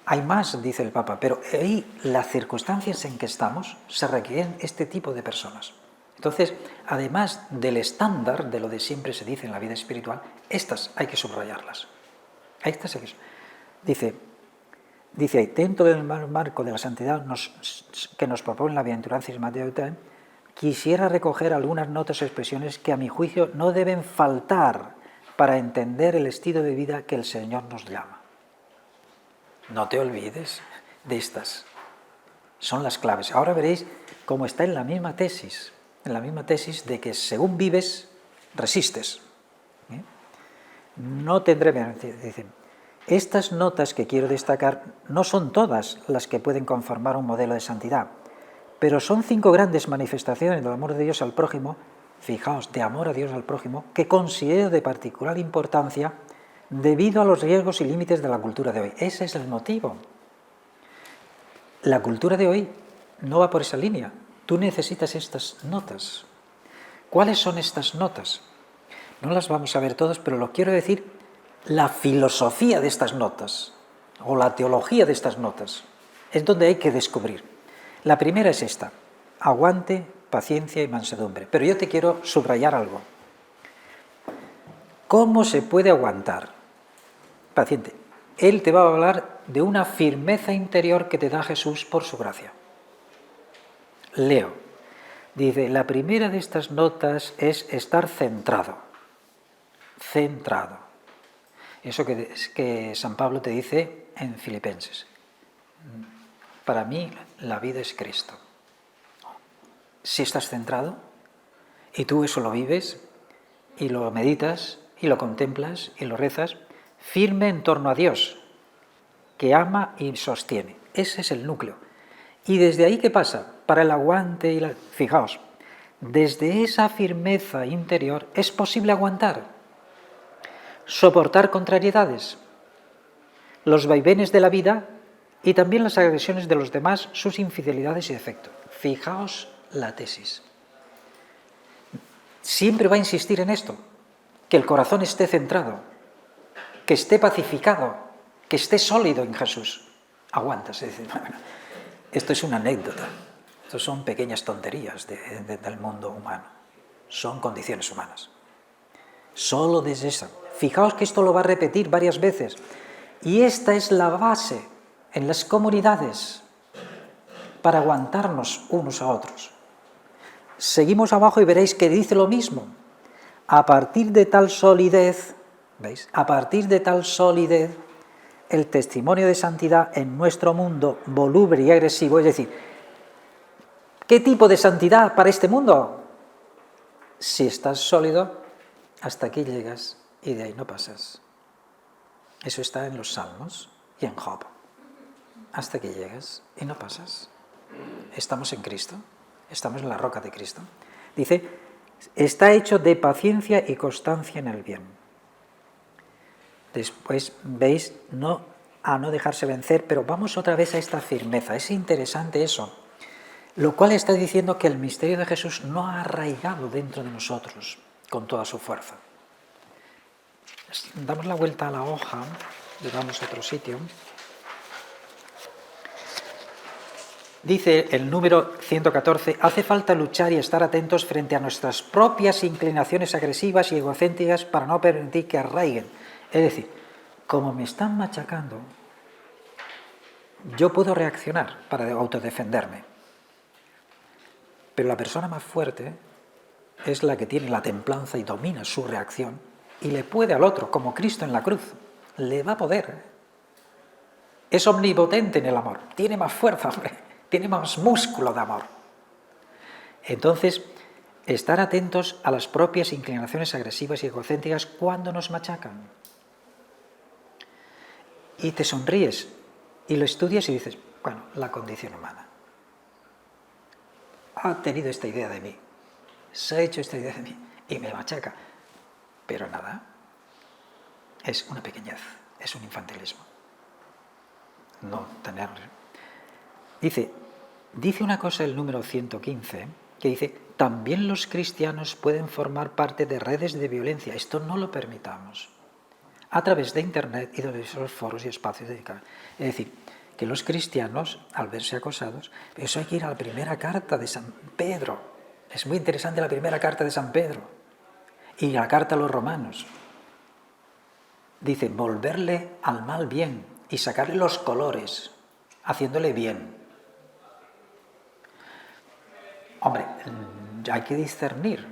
Hay más, dice el Papa, pero ahí las circunstancias en que estamos se requieren este tipo de personas. Entonces, además del estándar, de lo de siempre se dice en la vida espiritual, estas hay que subrayarlas. Estas hay que subrayarlas. Dice ahí, dentro del marco de la santidad que nos propone la bienaventuranza y Mateo, quisiera recoger algunas notas o expresiones que a mi juicio no deben faltar para entender el estilo de vida que el Señor nos llama. No te olvides de estas. Son las claves. Ahora veréis cómo está en la misma tesis de que según vives, resistes. No tendré... Dicen, estas notas que quiero destacar no son todas las que pueden conformar un modelo de santidad, pero son 5 grandes manifestaciones del amor de Dios al prójimo, fijaos, de amor a Dios al prójimo, que considero de particular importancia debido a los riesgos y límites de la cultura de hoy. Ese es el motivo. La cultura de hoy no va por esa línea. Tú necesitas estas notas. ¿Cuáles son estas notas? No las vamos a ver todas, pero lo quiero decir, la filosofía de estas notas, o la teología de estas notas, es donde hay que descubrir. La primera es esta, aguante, paciencia y mansedumbre. Pero yo te quiero subrayar algo. ¿Cómo se puede aguantar? Paciente. Él te va a hablar de una firmeza interior que te da Jesús por su gracia. Leo. Dice, la primera de estas notas es estar centrado. Centrado. Eso que San Pablo te dice en Filipenses. Para mí la vida es Cristo. Si estás centrado y tú eso lo vives y lo meditas y lo contemplas y lo rezas, firme en torno a Dios, que ama y sostiene. Ese es el núcleo. Y desde ahí, ¿qué pasa? Para el aguante y Fijaos, desde esa firmeza interior es posible aguantar, soportar contrariedades, los vaivenes de la vida y también las agresiones de los demás, sus infidelidades y defectos. Fijaos la tesis. siempre va a insistir en esto, que el corazón esté centrado, que esté pacificado, que esté sólido en Jesús. Aguantas, es decir, bueno, esto es una anécdota, esto son pequeñas tonterías del mundo humano, son condiciones humanas. Solo desde esa. Fijaos que esto lo va a repetir varias veces. Y esta es la base en las comunidades para aguantarnos unos a otros. Seguimos abajo y veréis que dice lo mismo. A partir de tal solidez, ¿veis? A partir de tal solidez, el testimonio de santidad en nuestro mundo voluble y agresivo, es decir, ¿qué tipo de santidad para este mundo? Si estás sólido, hasta aquí llegas y de ahí no pasas. Eso está en los Salmos y en Job. Hasta aquí llegas y no pasas. Estamos en Cristo, estamos en la roca de Cristo. Dice, está hecho de paciencia y constancia en el bien. Después veis, a no dejarse vencer, pero vamos otra vez a esta firmeza. Es interesante eso. Lo cual está diciendo que el misterio de Jesús no ha arraigado dentro de nosotros con toda su fuerza. Damos la vuelta a la hoja y vamos a otro sitio. Dice el número 114, hace falta luchar y estar atentos frente a nuestras propias inclinaciones agresivas y egocéntricas para no permitir que arraiguen. Es decir, como me están machacando, yo puedo reaccionar para autodefenderme. Pero la persona más fuerte es la que tiene la templanza y domina su reacción y le puede al otro, como Cristo en la cruz, le va a poder. Es omnipotente en el amor, tiene más fuerza, hombre. Tiene más músculo de amor. Entonces, estar atentos a las propias inclinaciones agresivas y egocéntricas cuando nos machacan. Y te sonríes y lo estudias y dices, bueno, la condición humana. Ha tenido esta idea de mí, se ha hecho esta idea de mí y me machaca. Pero nada, es una pequeñez, es un infantilismo. No tener... Dice una cosa el número 115, que dice, también los cristianos pueden formar parte de redes de violencia. Esto no lo permitamos. A través de Internet y de esos foros y espacios dedicados. Es decir, que los cristianos, al verse acosados, eso hay que ir a la primera carta de San Pedro. Es muy interesante la primera carta de San Pedro. Y la carta a los romanos. Dice, volverle al mal bien y sacarle los colores, haciéndole bien. Hombre, hay que discernir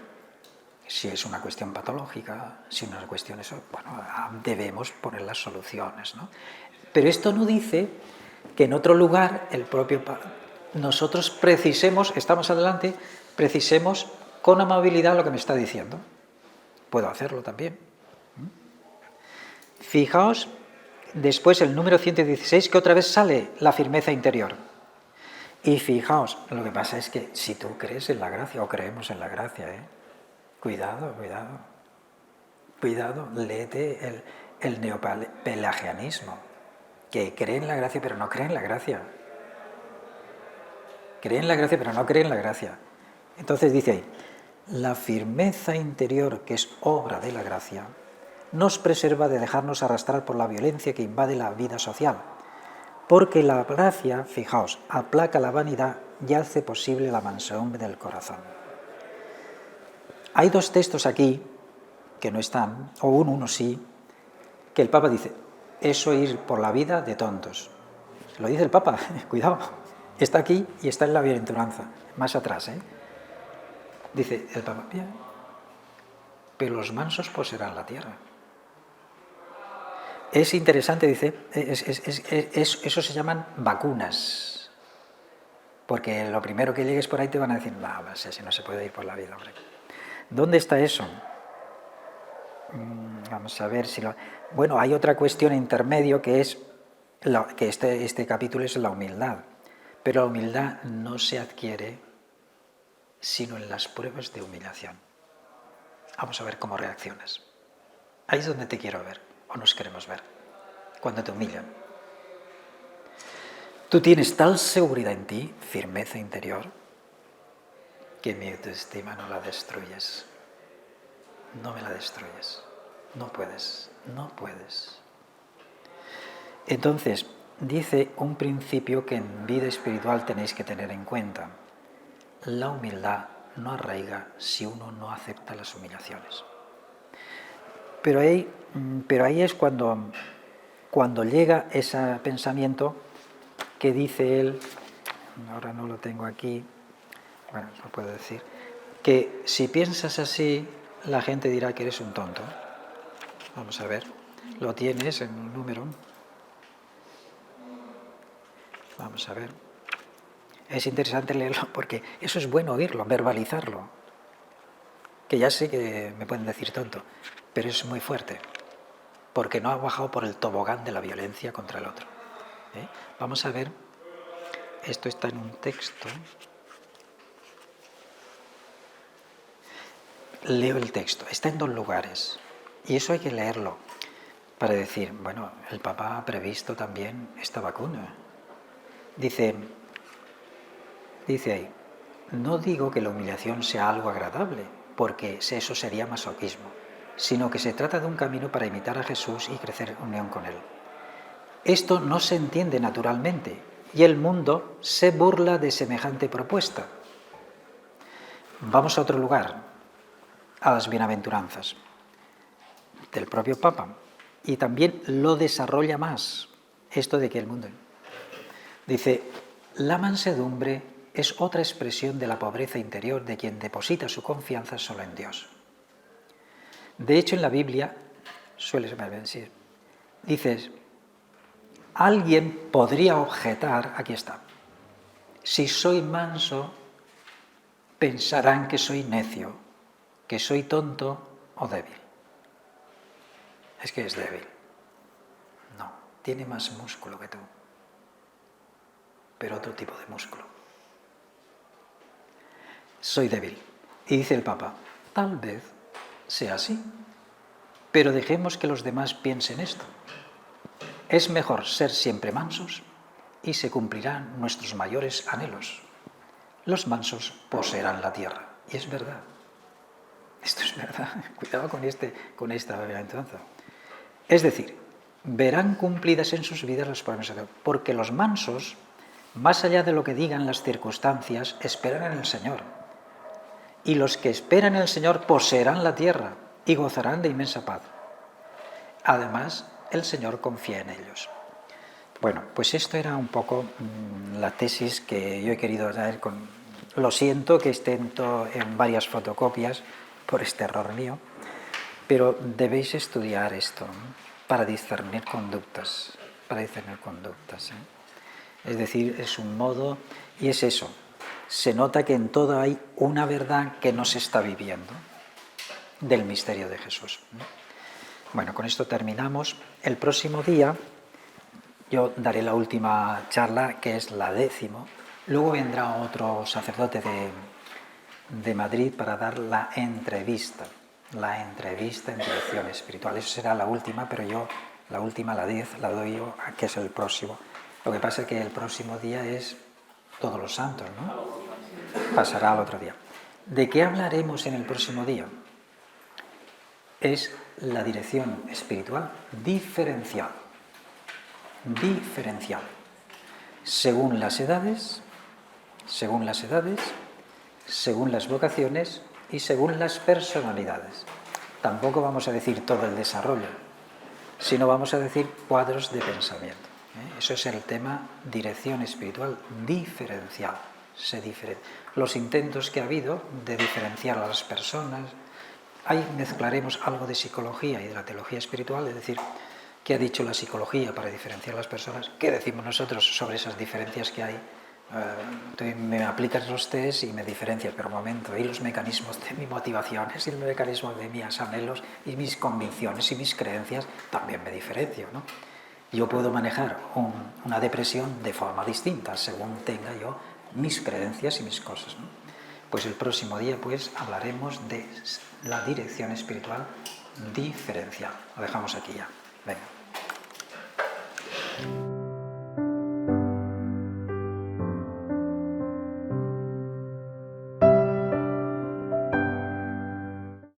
si es una cuestión patológica, si no es una cuestión eso, bueno, debemos poner las soluciones, ¿no? Pero esto no dice que en otro lugar nosotros precisemos, estamos adelante, precisemos con amabilidad lo que me está diciendo. Puedo hacerlo también. Fijaos, después el número 116, que otra vez sale la firmeza interior. Y fijaos, lo que pasa es que si tú crees en la gracia, o creemos en la gracia, cuidado, léete el neopelagianismo, que cree en la gracia pero no cree en la gracia. Cree en la gracia pero no cree en la gracia. Entonces dice ahí, la firmeza interior que es obra de la gracia nos preserva de dejarnos arrastrar por la violencia que invade la vida social. Porque la gracia, fijaos, aplaca la vanidad y hace posible la mansedumbre del corazón. Hay dos textos aquí que no están, o uno sí, que el Papa dice, eso ir por la vida de tontos. Lo dice el Papa, cuidado, está aquí y está en la bienaventuranza, más atrás. Dice el Papa, bien, pero los mansos poseerán la tierra. Es interesante, dice, eso se llaman vacunas. Porque lo primero que llegues por ahí te van a decir, no, si no se puede ir por la vida, hombre. ¿Dónde está eso? Vamos a ver si lo... Bueno, hay otra cuestión intermedio que es que este capítulo es la humildad. Pero la humildad no se adquiere sino en las pruebas de humillación. Vamos a ver cómo reaccionas. Ahí es donde te quiero ver. O nos queremos ver, cuando te humillan. Tú tienes tal seguridad en ti, firmeza interior, que mi autoestima no la destruyes. no me la destruyes. No puedes, no puedes. Entonces, dice un principio que en vida espiritual tenéis que tener en cuenta. La humildad no arraiga si uno no acepta las humillaciones. Pero ahí es cuando llega ese pensamiento que dice él, ahora no lo tengo aquí, bueno, lo puedo decir, que si piensas así, la gente dirá que eres un tonto. Vamos a ver, lo tienes en un número. Vamos a ver. Es interesante leerlo porque eso es bueno oírlo, verbalizarlo. Que ya sé que me pueden decir tonto, pero es muy fuerte, porque no ha bajado por el tobogán de la violencia contra el otro. Vamos a ver, esto está en un texto. Leo el texto, está en 2 lugares, y eso hay que leerlo para decir, bueno, el Papa ha previsto también esta vacuna. Dice ahí, no digo que la humillación sea algo agradable, porque eso sería masoquismo, sino que se trata de un camino para imitar a Jesús y crecer en unión con Él. Esto no se entiende naturalmente, y el mundo se burla de semejante propuesta. Vamos a otro lugar, a las bienaventuranzas del propio Papa, y también lo desarrolla más, esto de que el mundo... Dice, la mansedumbre es otra expresión de la pobreza interior de quien deposita su confianza solo en Dios. De hecho, en la Biblia suele ser, dices, alguien podría objetar, aquí está, si soy manso, pensarán que soy necio, que soy tonto o débil. Es que es débil. No, tiene más músculo que tú, pero otro tipo de músculo. Soy débil. Y dice el Papa, tal vez sea así, pero dejemos que los demás piensen esto. Es mejor ser siempre mansos y se cumplirán nuestros mayores anhelos. Los mansos poseerán la tierra. Y es verdad. Esto es verdad. Cuidado con esta bienaventuranza. Es decir, verán cumplidas en sus vidas las promesas de Dios, porque los mansos, más allá de lo que digan las circunstancias, esperan en el Señor. Y los que esperan en el Señor poseerán la tierra y gozarán de inmensa paz. Además, el Señor confía en ellos. Bueno, pues esto era un poco la tesis que yo he querido dar con... Lo siento que esté en varias fotocopias por este error mío, pero debéis estudiar esto, ¿no? Para discernir conductas, Es decir, es un modo, y es eso, se nota que en todo hay una verdad que no se está viviendo del misterio de Jesús. Bueno, con esto terminamos. El próximo día yo daré la última charla, que es la 10ª. Luego vendrá otro sacerdote de Madrid para dar la entrevista en dirección espiritual. Eso será la última, pero yo la última, la 10, la doy yo, que es el próximo. Lo que pasa es que el próximo día es Todos los Santos, ¿no? Pasará al otro día. ¿De qué hablaremos en el próximo día? Es la dirección espiritual diferencial. Según las edades, según las vocaciones y según las personalidades. Tampoco vamos a decir todo el desarrollo, sino vamos a decir cuadros de pensamiento. Eso es el tema dirección espiritual diferencial. Los intentos que ha habido de diferenciar a las personas, ahí mezclaremos algo de psicología y de la teología espiritual, es decir, ¿qué ha dicho la psicología para diferenciar a las personas? ¿Qué decimos nosotros sobre esas diferencias que hay? Tú me aplicas los test y me diferencias, pero un momento, y los mecanismos de mis motivaciones y el mecanismo de mis anhelos y mis convicciones y mis creencias también me diferencio, ¿no? Yo puedo manejar una depresión de forma distinta según tenga yo mis creencias y mis cosas, ¿no? Pues el próximo día pues hablaremos de la dirección espiritual diferencial. Lo dejamos aquí ya. Venga.